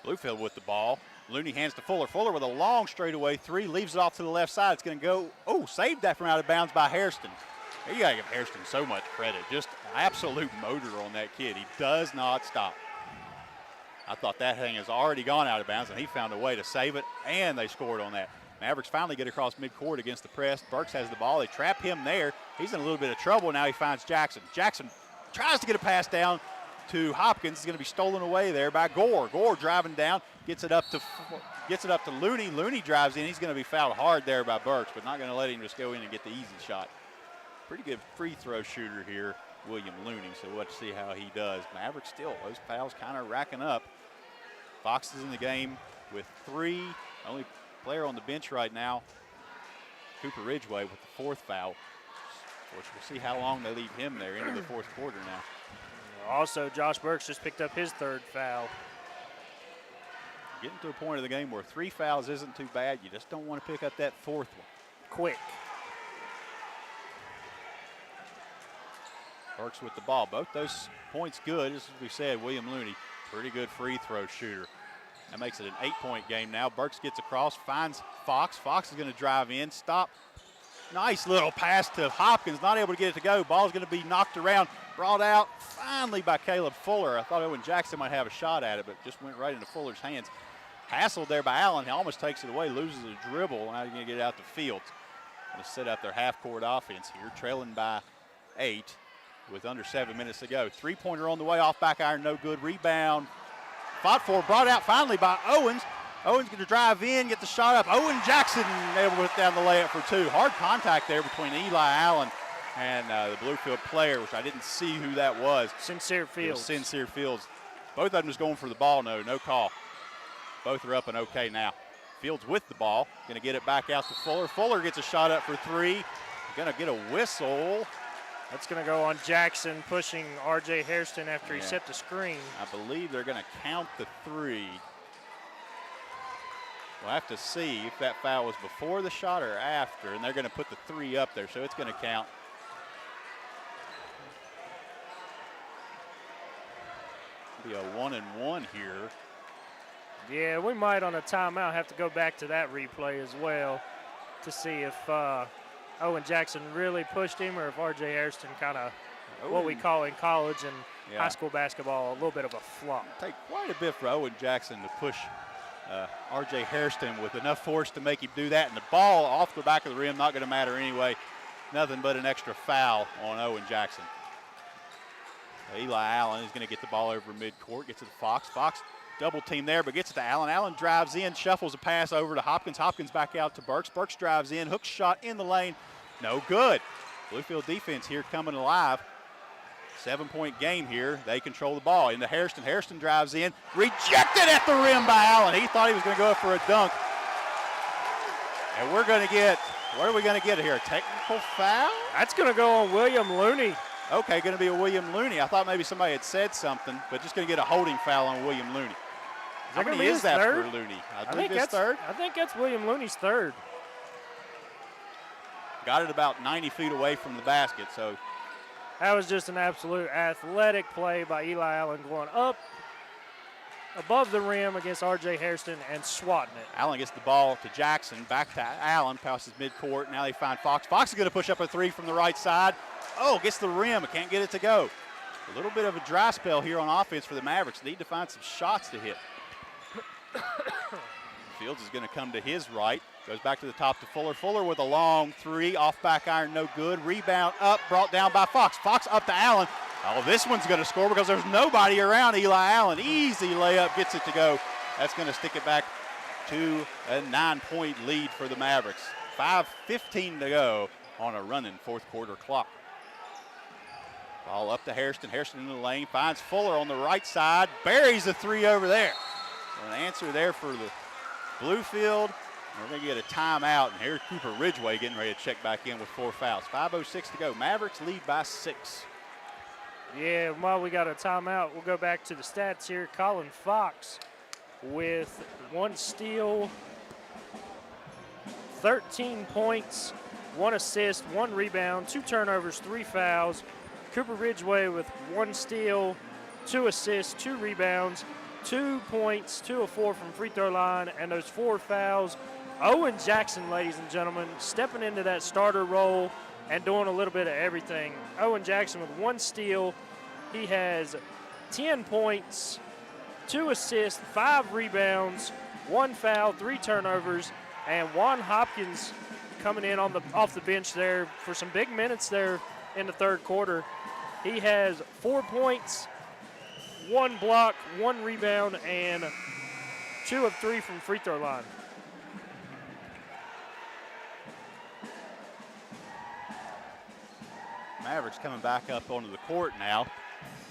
Bluefield with the ball. Looney hands to Fuller. Fuller with a long straightaway 3, leaves it off to the left side. It's going to go, saved that from out of bounds by Hairston. You got to give Hairston so much credit. Just absolute motor on that kid. He does not stop. I thought that thing has already gone out of bounds, and he found a way to save it, and they scored on that. Mavericks finally get across midcourt against the press. Burks has the ball. They trap him there. He's in a little bit of trouble. Now he finds Jackson. Jackson tries to get a pass down to Hopkins. It's going to be stolen away there by Gore. Gore driving down, gets it up to Looney. Looney drives in. He's going to be fouled hard there by Burks, but not going to let him just go in and get the easy shot. Pretty good free throw shooter here, William Looney, so we'll have to see how he does. Mavericks still, those fouls kind of racking up. Fox is in the game with 3. Only player on the bench right now, Cooper Ridgeway, with the 4th foul. Of course, we'll see how long they leave him there into the fourth quarter now. Also, Josh Burks just picked up his 3rd foul. Getting to a point of the game where 3 fouls isn't too bad. You just don't want to pick up that 4th one. Quick. Burks with the ball. Both those points good. As we said, William Looney, pretty good free throw shooter. That makes it an 8-point game now. Burks gets across, finds Fox. Fox is going to drive in, stop. Nice little pass to Hopkins, not able to get it to go. Ball's going to be knocked around, brought out finally by Caleb Fuller. I thought Owen Jackson might have a shot at it, but just went right into Fuller's hands. Hassled there by Allen. He almost takes it away, loses a dribble. Now he's going to get it out the field. Going to set up their half-court offense here, trailing by 8 with under 7 minutes to go. 3-pointer on the way, off back iron, no good. Rebound, fought for, brought out finally by Owens. Owens going to drive in, get the shot up. Owen Jackson able to put down the layup for 2. Hard contact there between Eli Allen and the Bluefield player, which I didn't see who that was. Sincere Fields. Sincere Fields. Both of them just going for the ball, no call. Both are up and okay now. Fields with the ball, going to get it back out to Fuller. Fuller gets a shot up for 3. Going to get a whistle. That's going to go on Jackson, pushing R.J. Hairston after he set the screen. I believe they're going to count the 3. We'll have to see if that foul was before the shot or after, and they're going to put the 3 up there, so it's going to count. It'll be a 1-and-1 here. Yeah, we might on a timeout have to go back to that replay as well to see if Owen Jackson really pushed him or if R.J. Hairston kind of what we call in college and high school basketball a little bit of a flop. It'll take quite a bit for Owen Jackson to push R.J. Hairston with enough force to make him do that, and the ball off the back of the rim, not going to matter anyway. Nothing but an extra foul on Owen Jackson. Eli Allen is going to get the ball over midcourt, gets it to Fox. Fox double team there, but gets it to Allen. Allen drives in, shuffles a pass over to Hopkins. Hopkins back out to Burks. Burks drives in, hooks shot in the lane. No good. Bluefield defense here coming alive. 7-point game here. They control the ball. Into Hairston. Hairston drives in. Rejected at the rim by Allen. He thought he was going to go up for a dunk. And we're going to get, what are we going to get here? A technical foul? That's going to go on William Looney. Okay, going to be a William Looney. I thought maybe somebody had said something, but just going to get a holding foul on William Looney. How many is that for Looney? I believe it's 3rd. I think that's William Looney's 3rd. Got it about 90 feet away from the basket, so. That was just an absolute athletic play by Eli Allen going up above the rim against R.J. Hairston and swatting it. Allen gets the ball to Jackson, back to Allen, passes midcourt. Now they find Fox. Fox is going to push up a 3 from the right side. Oh, gets the rim, can't get it to go. A little bit of a dry spell here on offense for the Mavericks. Need to find some shots to hit. Fields is going to come to his right. Goes back to the top to Fuller. Fuller with a long three. Off back iron, no good. Rebound up, brought down by Fox. Fox up to Allen. Oh, this one's going to score because there's nobody around Eli Allen. Easy layup, gets it to go. That's going to stick it back to a 9-point lead for the Mavericks. 5:15 to go on a running fourth quarter clock. Ball up to Hairston. Hairston in the lane. Finds Fuller on the right side. Buries the three over there. So an answer there for the Bluefield. We're going to get a timeout. And here's Cooper Ridgeway getting ready to check back in with 4 fouls. 5:06 to go. Mavericks lead by 6. Yeah, while we got a timeout, we'll go back to the stats here. Colin Fox with 1 steal, 13 points, 1 assist, 1 rebound, 2 turnovers, 3 fouls. Cooper Ridgeway with 1 steal, 2 assists, 2 rebounds, 2 points, 2 of 4 from free throw line, and those 4 fouls. Owen Jackson, ladies and gentlemen, stepping into that starter role and doing a little bit of everything. Owen Jackson with 1 steal. He has 10 points, 2 assists, 5 rebounds, 1 foul, 3 turnovers, and Juan Hopkins coming in off the bench there for some big minutes there in the third quarter. He has 4 points, 1 block, 1 rebound, and 2 of 3 from free throw line. Mavericks coming back up onto the court now.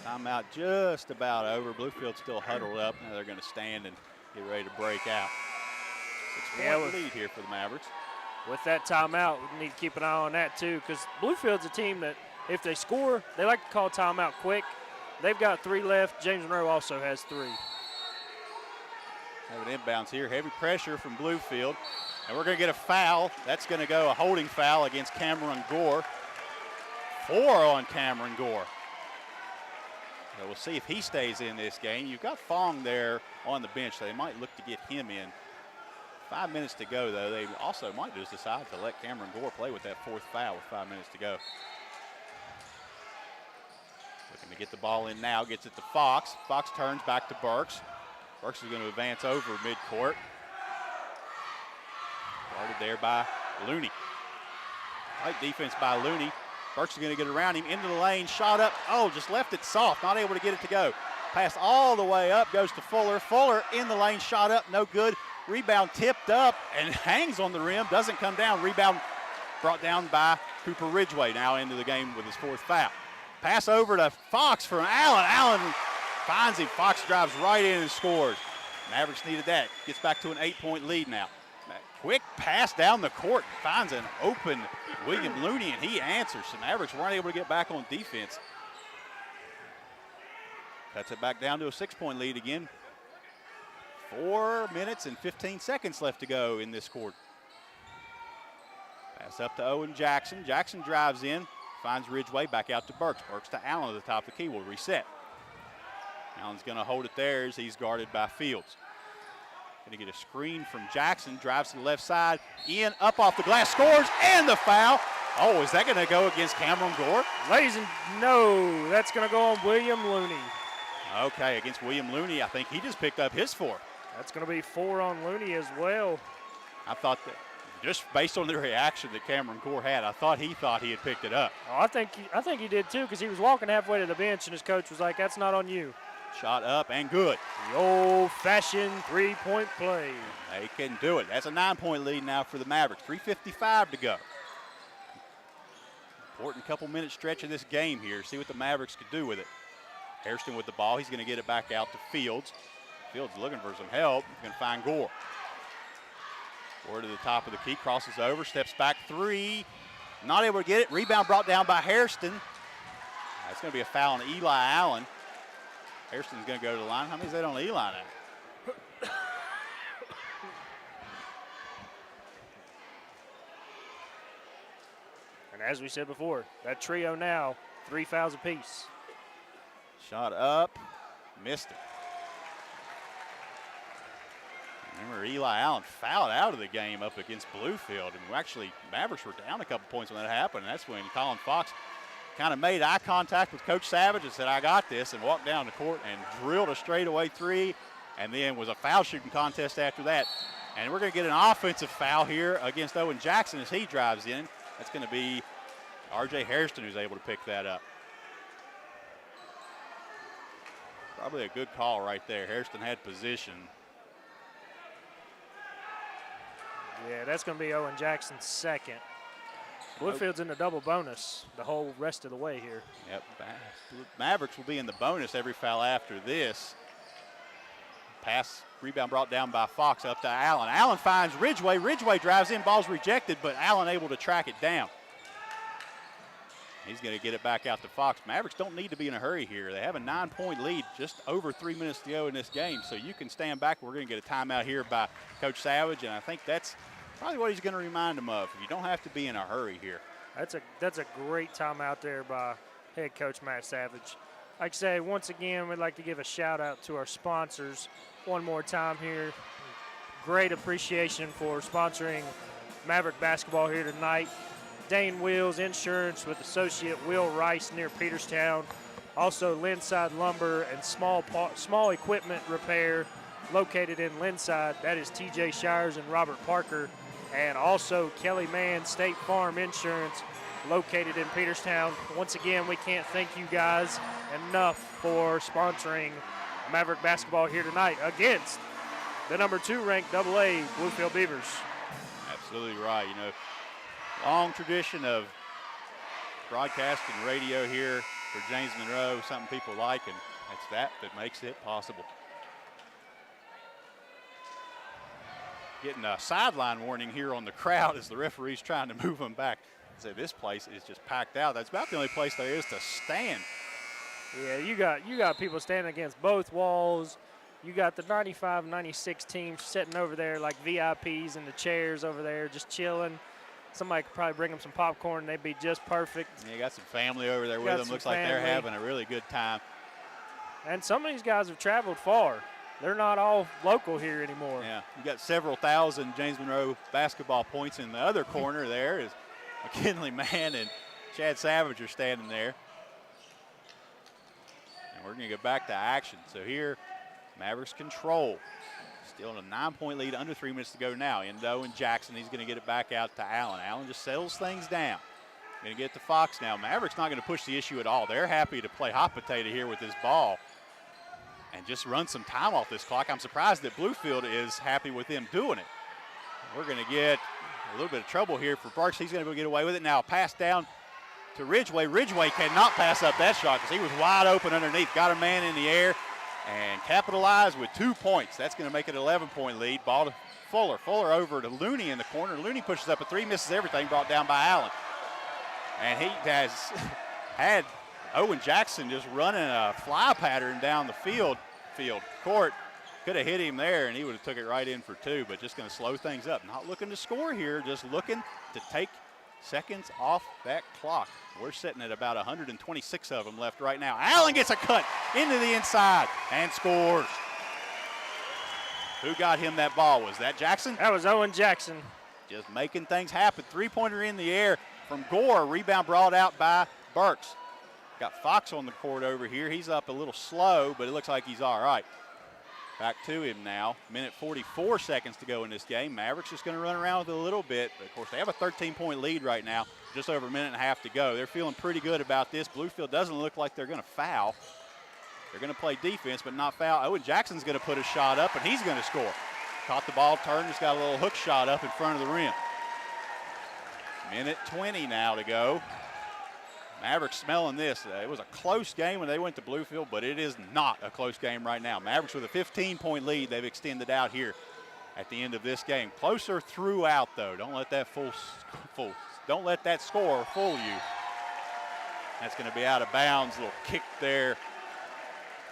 Timeout just about over. Bluefield still huddled up. Now they're going to stand and get ready to break out. 6-point lead here for the Mavericks. With that timeout, we need to keep an eye on that too, because Bluefield's a team that if they score, they like to call timeout quick. They've got 3 left. James Monroe also has 3. Have an inbounds here. Heavy pressure from Bluefield. And we're going to get a foul. That's going to go a holding foul against Cameron Gore. 4 on Cameron Gore. So we'll see if he stays in this game. You've got Fong there on the bench, so they might look to get him in. 5 minutes to go, though. They also might just decide to let Cameron Gore play with that 4th foul with 5 minutes to go. Looking to get the ball in now, gets it to Fox. Fox turns back to Burks. Burks is going to advance over midcourt. Guarded there by Looney. Light defense by Looney. Burks is going to get around him into the lane, shot up. Oh, just left it soft, not able to get it to go. Pass all the way up, goes to Fuller. Fuller in the lane, shot up, no good. Rebound tipped up and hangs on the rim, doesn't come down. Rebound brought down by Cooper Ridgeway, now into the game with his 4th foul. Pass over to Fox from Allen. Allen finds him. Fox drives right in and scores. Mavericks needed that. Gets back to an 8-point lead now. Quick pass down the court, finds an open William Looney, and he answers. The Mavericks weren't able to get back on defense. Cuts it back down to a 6-point lead again. 4 minutes and 15 seconds left to go in this quarter. Pass up to Owen Jackson. Jackson drives in, finds Ridgeway, back out to Burks. Burks to Allen at the top of the key, will reset. Allen's going to hold it there as he's guarded by Fields. Going to get a screen from Jackson, drives to the left side, in, up off the glass, scores, and the foul. Oh, is that going to go against Cameron Gore? Ladies and no, that's going to go on William Looney. Okay, against William Looney, I think he just picked up his 4. That's going to be 4 on Looney as well. I thought that, just based on the reaction that Cameron Gore had, I thought he had picked it up. Oh, I think he did too, because he was walking halfway to the bench and his coach was like, "That's not on you." Shot up and good. The old-fashioned 3-point play. They can do it. That's a 9-point lead now for the Mavericks. 3:55 to go. Important couple-minute stretch of this game here. See what the Mavericks could do with it. Hairston with the ball. He's going to get it back out to Fields. Fields looking for some help. He's going to find Gore. Gore to the top of the key. Crosses over. Steps back 3. Not able to get it. Rebound brought down by Hairston. That's going to be a foul on Eli Allen. Hairston's going to go to the line. How many is that on Eli now? And as we said before, that trio now, 3 fouls apiece. Shot up, missed it. Remember, Eli Allen fouled out of the game up against Bluefield, and actually Mavericks were down a couple points when that happened, and that's when Colin Fox kind of made eye contact with Coach Savage and said, "I got this," and walked down the court and drilled a straightaway 3. and then was a foul shooting contest after that. And we're going to get an offensive foul here against Owen Jackson as he drives in. That's going to be R.J. Hairston who's able to pick that up. Probably a good call right there. Hairston had position. Yeah, that's going to be Owen Jackson's second. Bluefield's in the double bonus the whole rest of the way here. Yep, Mavericks will be in the bonus every foul after this. Pass, rebound brought down by Fox up to Allen. Allen finds Ridgeway. Ridgeway drives in, ball's rejected, but Allen able to track it down. He's going to get it back out to Fox. Mavericks don't need to be in a hurry here. They have a 9-point lead, just over 3 minutes to go in this game, so you can stand back. We're going to get a timeout here by Coach Savage, and I think that's probably what he's going to remind them of. You don't have to be in a hurry here. That's a great timeout there by head coach Matt Savage. Like I say, once again, we'd like to give a shout out to our sponsors one more time here. Great appreciation for sponsoring Maverick basketball here tonight. Dane Wheels Insurance with associate Will Rice near Peterstown. Also Lindside Lumber and small equipment repair located in Lindside. That is TJ Shires and Robert Parker. And also Kelly Mann State Farm Insurance located in Peterstown. Once again, we can't thank you guys enough for sponsoring Maverick basketball here tonight against the number 2 ranked AA Bluefield Beavers. Absolutely right. You know, long tradition of broadcast and radio here for James Monroe, something people like, and it's that makes it possible. Getting a sideline warning here on the crowd as the referee's trying to move them back. So this place is just packed out. That's about the only place there is to stand. Yeah, you got people standing against both walls. You got the 95-96 team sitting over there like VIPs in the chairs over there just chilling. Somebody could probably bring them some popcorn. They'd be just perfect. Yeah, you got some family over there with them. Looks like they're having a really good time. And some of these guys have traveled far. They're not all local here anymore. Yeah, you got several thousand James Monroe basketball points in the other corner there is McKinley Mann and Chad Savage are standing there. And we're going to get back to action. So here, Mavericks control. Still in a 9-point lead, under 3 minutes to go now. Into Owen Jackson, he's going to get it back out to Allen. Allen just settles things down. Going to get to Fox now. Mavericks not going to push the issue at all. They're happy to play hot potato here with this ball and just run some time off this clock. I'm surprised that Bluefield is happy with them doing it. We're going to get a little bit of trouble here for Parks. He's going to get away with it. Now a pass down to Ridgeway. Ridgeway cannot pass up that shot because he was wide open underneath. Got a man in the air and capitalized with 2 points. That's going to make it an 11-point lead. Ball to Fuller. Fuller over to Looney in the corner. Looney pushes up a 3, misses everything, brought down by Allen. And he has had Owen Jackson just running a fly pattern down the field court. Could have hit him there, and he would have took it right in for 2, but just going to slow things up. Not looking to score here, just looking to take seconds off that clock. We're sitting at about 126 of them left right now. Allen gets a cut into the inside and scores. Who got him that ball? Was that Jackson? That was Owen Jackson. Just making things happen. 3-pointer in the air from Gore. Rebound brought out by Burks. Got Fox on the court over here. He's up a little slow, but it looks like he's all right. Back to him now. Minute 44 seconds to go in this game. Mavericks just going to run around with it a little bit. But, of course, they have a 13-point lead right now. Just over a minute and a half to go. They're feeling pretty good about this. Bluefield doesn't look like they're going to foul. They're going to play defense, but not foul. Owen Jackson's going to put a shot up, and he's going to score. Caught the ball, turned, just got a little hook shot up in front of the rim. Minute 20 now to go. Mavericks smelling this. It was a close game when they went to Bluefield, but it is not a close game right now. Mavericks with a 15-point lead. They've extended out here at the end of this game. Closer throughout, though. Don't let that don't let that score fool you. That's going to be out of bounds. A little kick there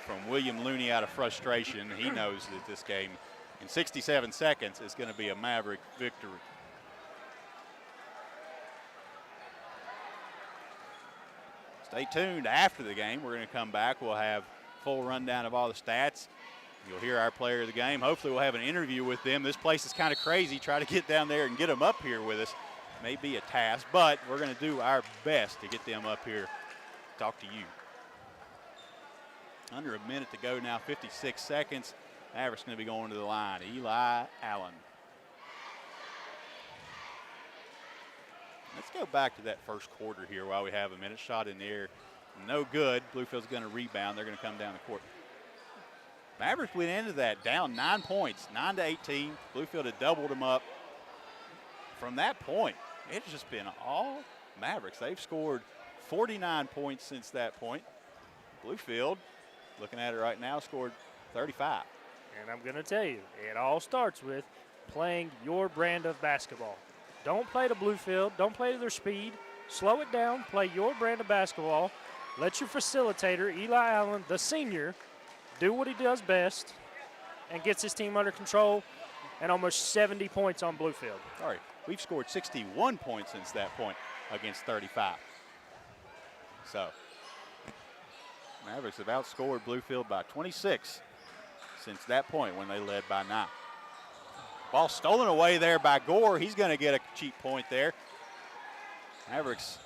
from William Looney out of frustration. He knows that this game in 67 seconds is going to be a Maverick victory. Stay tuned after the game. We're going to come back. We'll have full rundown of all the stats. You'll hear our player of the game. Hopefully we'll have an interview with them. This place is kind of crazy. Try to get down there and get them up here with us. May be a task, but we're going to do our best to get them up here, talk to you. Under a minute to go now, 56 seconds. Mavericks going to be going to the line. Eli Allen. Let's go back to that first quarter here while we have a minute. Shot in the air. No good. Bluefield's going to rebound. They're going to come down the court. Mavericks went into that down 9 points, 9-18. Bluefield had doubled them up. From that point, it's just been all Mavericks. They've scored 49 points since that point. Bluefield, looking at it right now, scored 35. And I'm going to tell you, it all starts with playing your brand of basketball. Don't play to Bluefield. Don't play to their speed. Slow it down. Play your brand of basketball. Let your facilitator, Eli Allen, the senior, do what he does best and gets his team under control, and almost 70 points on Bluefield. All right, we've scored 61 points since that point against 35. So Mavericks have outscored Bluefield by 26 since that point when they led by 9. Ball stolen away there by Gore. He's going to get a cheap point there. Mavericks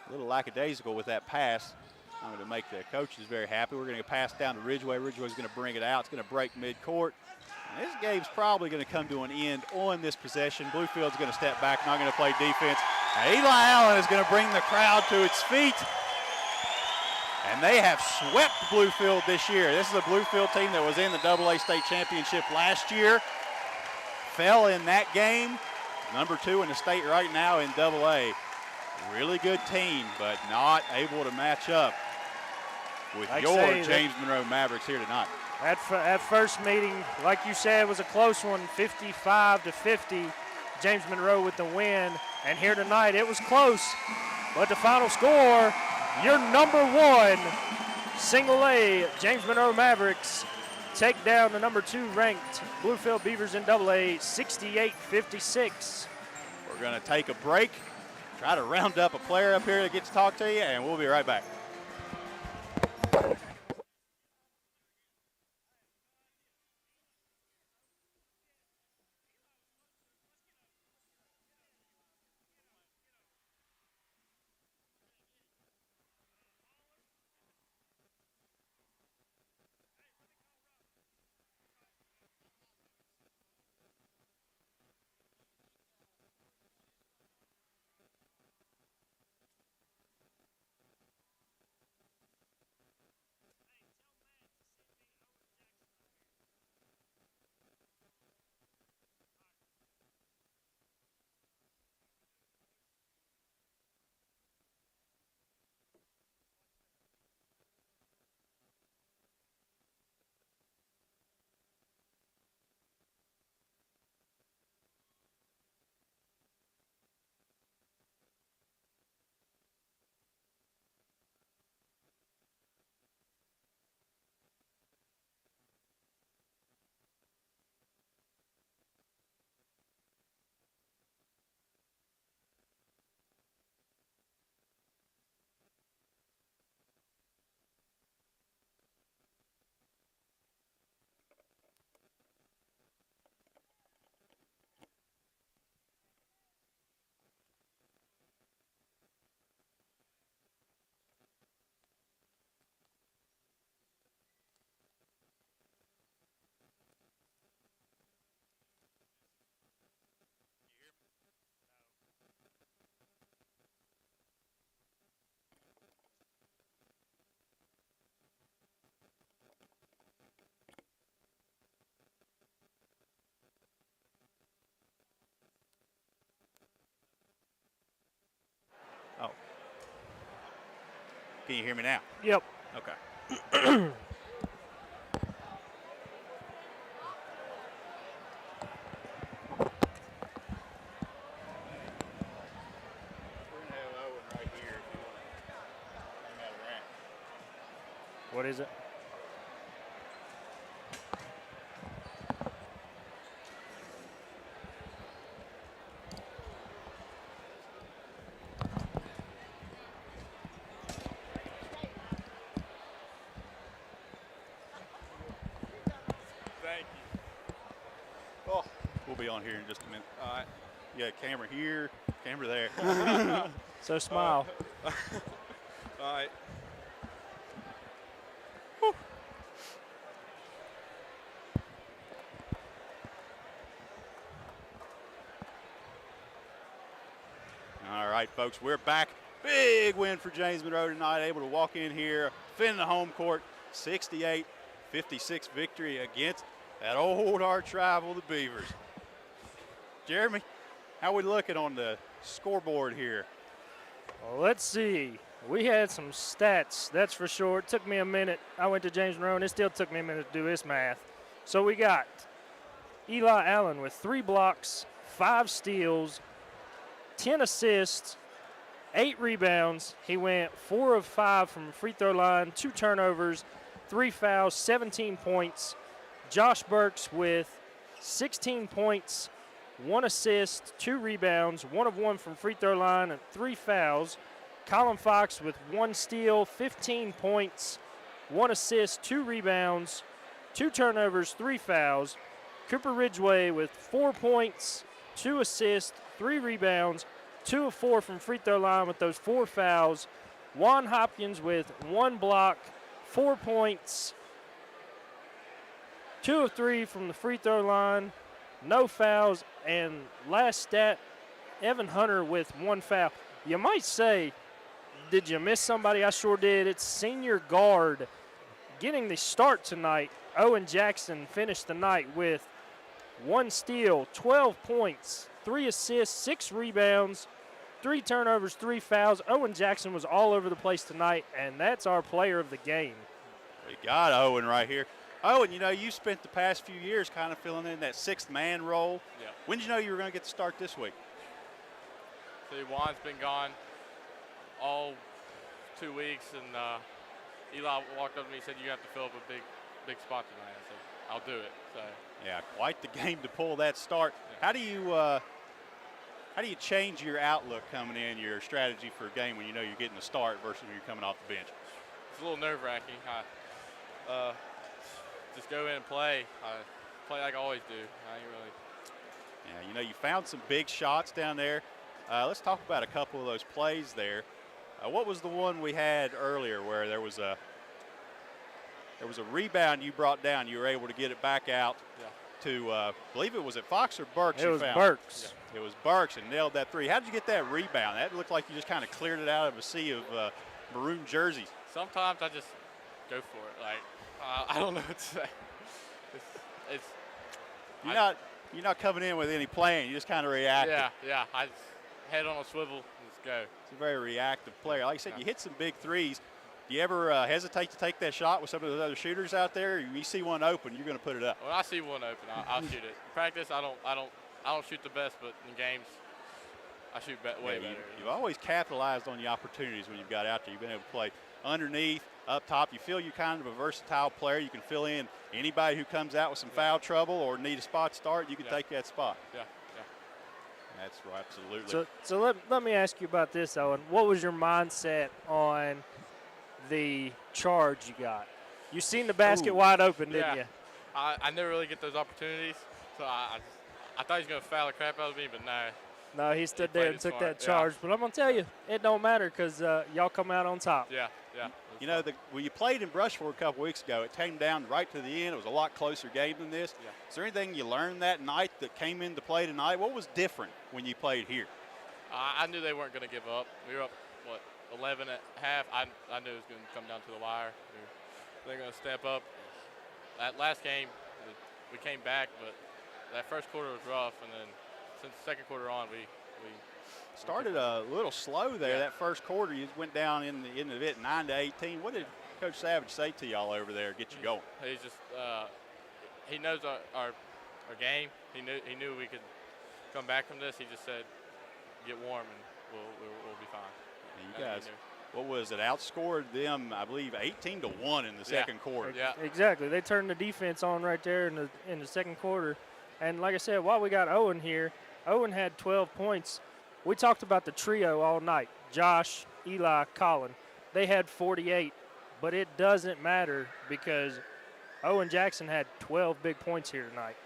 a little lackadaisical with that pass. I'm going to make the coaches very happy. We're going to pass down to Ridgeway. Ridgeway's going to bring it out. It's going to break midcourt. And this game's probably going to come to an end on this possession. Bluefield's going to step back, not going to play defense. And Eli Allen is going to bring the crowd to its feet. And they have swept Bluefield this year. This is a Bluefield team that was in the AA state championship last year. Fell in that game. Number 2 in the state right now in AA. Really good team, but not able to match up with your James Monroe Mavericks here tonight. That first meeting, like you said, was a close one, 55-50. James Monroe with the win. And here tonight, it was close. But the final score, your number 1 single A James Monroe Mavericks take down the number 2 ranked Bluefield Beavers in AA, 68-56. We're going to take a break, try to round up a player up here that gets to talk to you, and we'll be right back. Oh. Can you hear me now? Yep. Okay. What is it? Thank you. Oh, we'll be on here in just a minute. All right. Yeah, camera here, camera there. So smile. All right. folks. We're back. Big win for James Monroe tonight, able to walk in here, defend the home court, 68-56 victory against that old arch rival, the Beavers. Jeremy, how we looking on the scoreboard here? Well, let's see. We had some stats, that's for sure. It took me a minute. I went to James Monroe, and it still took me a minute to do this math. So we got Eli Allen with 3 blocks, 5 steals, 10 assists, 8 rebounds. He went 4 of 5 from the free throw line, 2 turnovers, 3 fouls, 17 points. Josh Burks with 16 points, 1 assist, 2 rebounds, 1 of 1 from free throw line, and 3 fouls. Colin Fox with 1 steal, 15 points, 1 assist, 2 rebounds, 2 turnovers, 3 fouls. Cooper Ridgway with 4 points, 2 assists, 3 rebounds, 2 of 4 from free throw line with those 4 fouls. Juan Hopkins with 1 block, 4 points, 2 of 3 from the free throw line, no fouls. And last stat, Evan Hunter with 1 foul. You might say, did you miss somebody? I sure did. It's senior guard getting the start tonight. Owen Jackson finished the night with 1 steal, 12 points, 3 assists, 6 rebounds, 3 turnovers, 3 fouls. Owen Jackson was all over the place tonight, and that's our player of the game. We got Owen right here. Owen, you know, you spent the past few years kind of filling in that 6th man role. Yeah. When did you know you were going to get the start this week? See, Juan's been gone all 2 weeks, and Eli walked up to me and said, "You have to fill up a big spot tonight." I said, "I'll do it." So. Yeah, quite the game to pull that start. Yeah. How do you change your outlook coming in, your strategy for a game when you know you're getting the start versus when you're coming off the bench? It's a little nerve-wracking. I just go in and play. I play like I always do. I ain't really. Yeah, you know, you found some big shots down there. Let's talk about a couple of those plays there. What was the one we had earlier where there was a rebound you brought down? You were able to get it back out to, I believe it was at Fox or Burks? It was Burks. Yeah. It was Burks and nailed that 3. How did you get that rebound? That looked like you just kind of cleared it out of a sea of maroon jerseys. Sometimes I just go for it. Like, I don't know what to say. You're not coming in with any plan. You just kind of react. Yeah. I just head on a swivel. Let's go. It's a very reactive player. Like I said, you hit some big threes. Do you ever hesitate to take that shot with some of those other shooters out there? You see one open, you're going to put it up. When I see one open, I'll shoot it. In practice, I don't shoot the best, but in games, I shoot way better. You've always capitalized on the opportunities when you've got out there. You've been able to play underneath, up top. You feel you're kind of a versatile player. You can fill in anybody who comes out with some foul trouble or need a spot start. You can take that spot. Yeah. That's right, absolutely. So let me ask you about this, Owen. What was your mindset on the charge you got? You seen the basket wide open, didn't you? I never really get those opportunities, so I thought he was going to foul the crap out of me, but no. No, he stood there and took that charge. But I'm going to tell you, it don't matter because y'all come out on top. Yeah. You know, when you played in Brushford a couple weeks ago, it came down right to the end. It was a lot closer game than this. Yeah. Is there anything you learned that night that came into play tonight? What was different when you played here? I knew they weren't going to give up. We were up, 11 at half. I knew it was going to come down to the wire. They're going to step up. That last game, we came back, but that first quarter was rough, and then since the second quarter on, we started a little slow there. That first quarter, you went down in the end of it 9-18. What did Coach Savage say to y'all over there, get you going? He's just he knows our game. He knew we could come back from this. He just said, get warm and we'll be fine. And you guys, what was it? Outscored them, I believe, 18-1 in the second quarter. Yeah, exactly. They turned the defense on right there in the second quarter. And like I said, while we got Owen here, Owen had 12 points. We talked about the trio all night, Josh, Eli, Colin. They had 48, but it doesn't matter because Owen Jackson had 12 big points here tonight.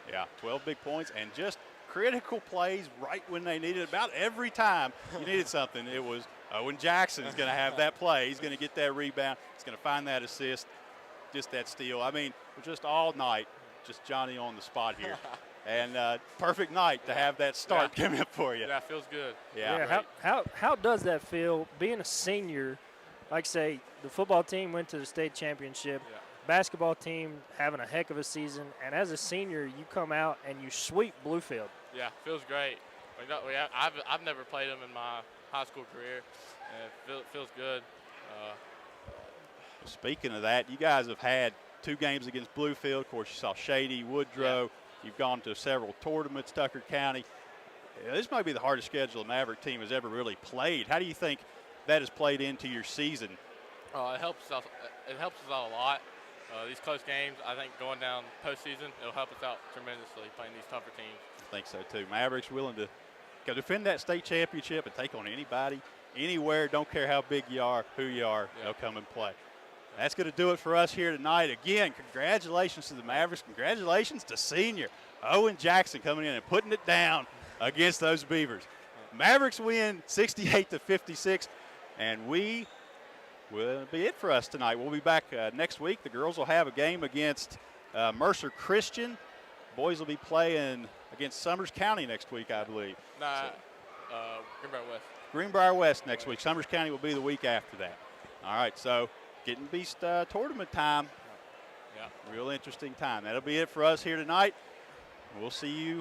Yeah, 12 big points and just critical plays right when they needed it. About every time you needed something, it was Owen Jackson is going to have that play. He's going to get that rebound. He's going to find that assist, just that steal. I mean, just all night, just Johnny on the spot here. And perfect night to have that start coming for you. Yeah, it feels good. Yeah. How does that feel being a senior? Like say the football team went to the state championship, basketball team having a heck of a season, and as a senior you come out and you sweep Bluefield. Yeah, feels great. I've never played them in my high school career, and it feels good. Speaking of that, you guys have had 2 games against Bluefield. Of course, you saw Shady, Woodrow. You've gone to several tournaments, Tucker County. This might be the hardest schedule the Maverick team has ever really played. How do you think that has played into your season? It helps us. It helps us out a lot. These close games, I think, going down postseason, it'll help us out tremendously playing these tougher teams. I think so too. Mavericks willing to go defend that state championship and take on anybody, anywhere. Don't care how big you are, who you are. They'll come and play. That's going to do it for us here tonight. Again, congratulations to the Mavericks. Congratulations to senior Owen Jackson coming in and putting it down against those Beavers. Mavericks win 68-56, and we will be it for us tonight. We'll be back next week. The girls will have a game against Mercer Christian. Boys will be playing against Summers County next week, I believe. Greenbrier West. Greenbrier West next week. Summers County will be the week after that. All right, so getting Beast tournament time. Yeah. Real interesting time. That'll be it for us here tonight. We'll see you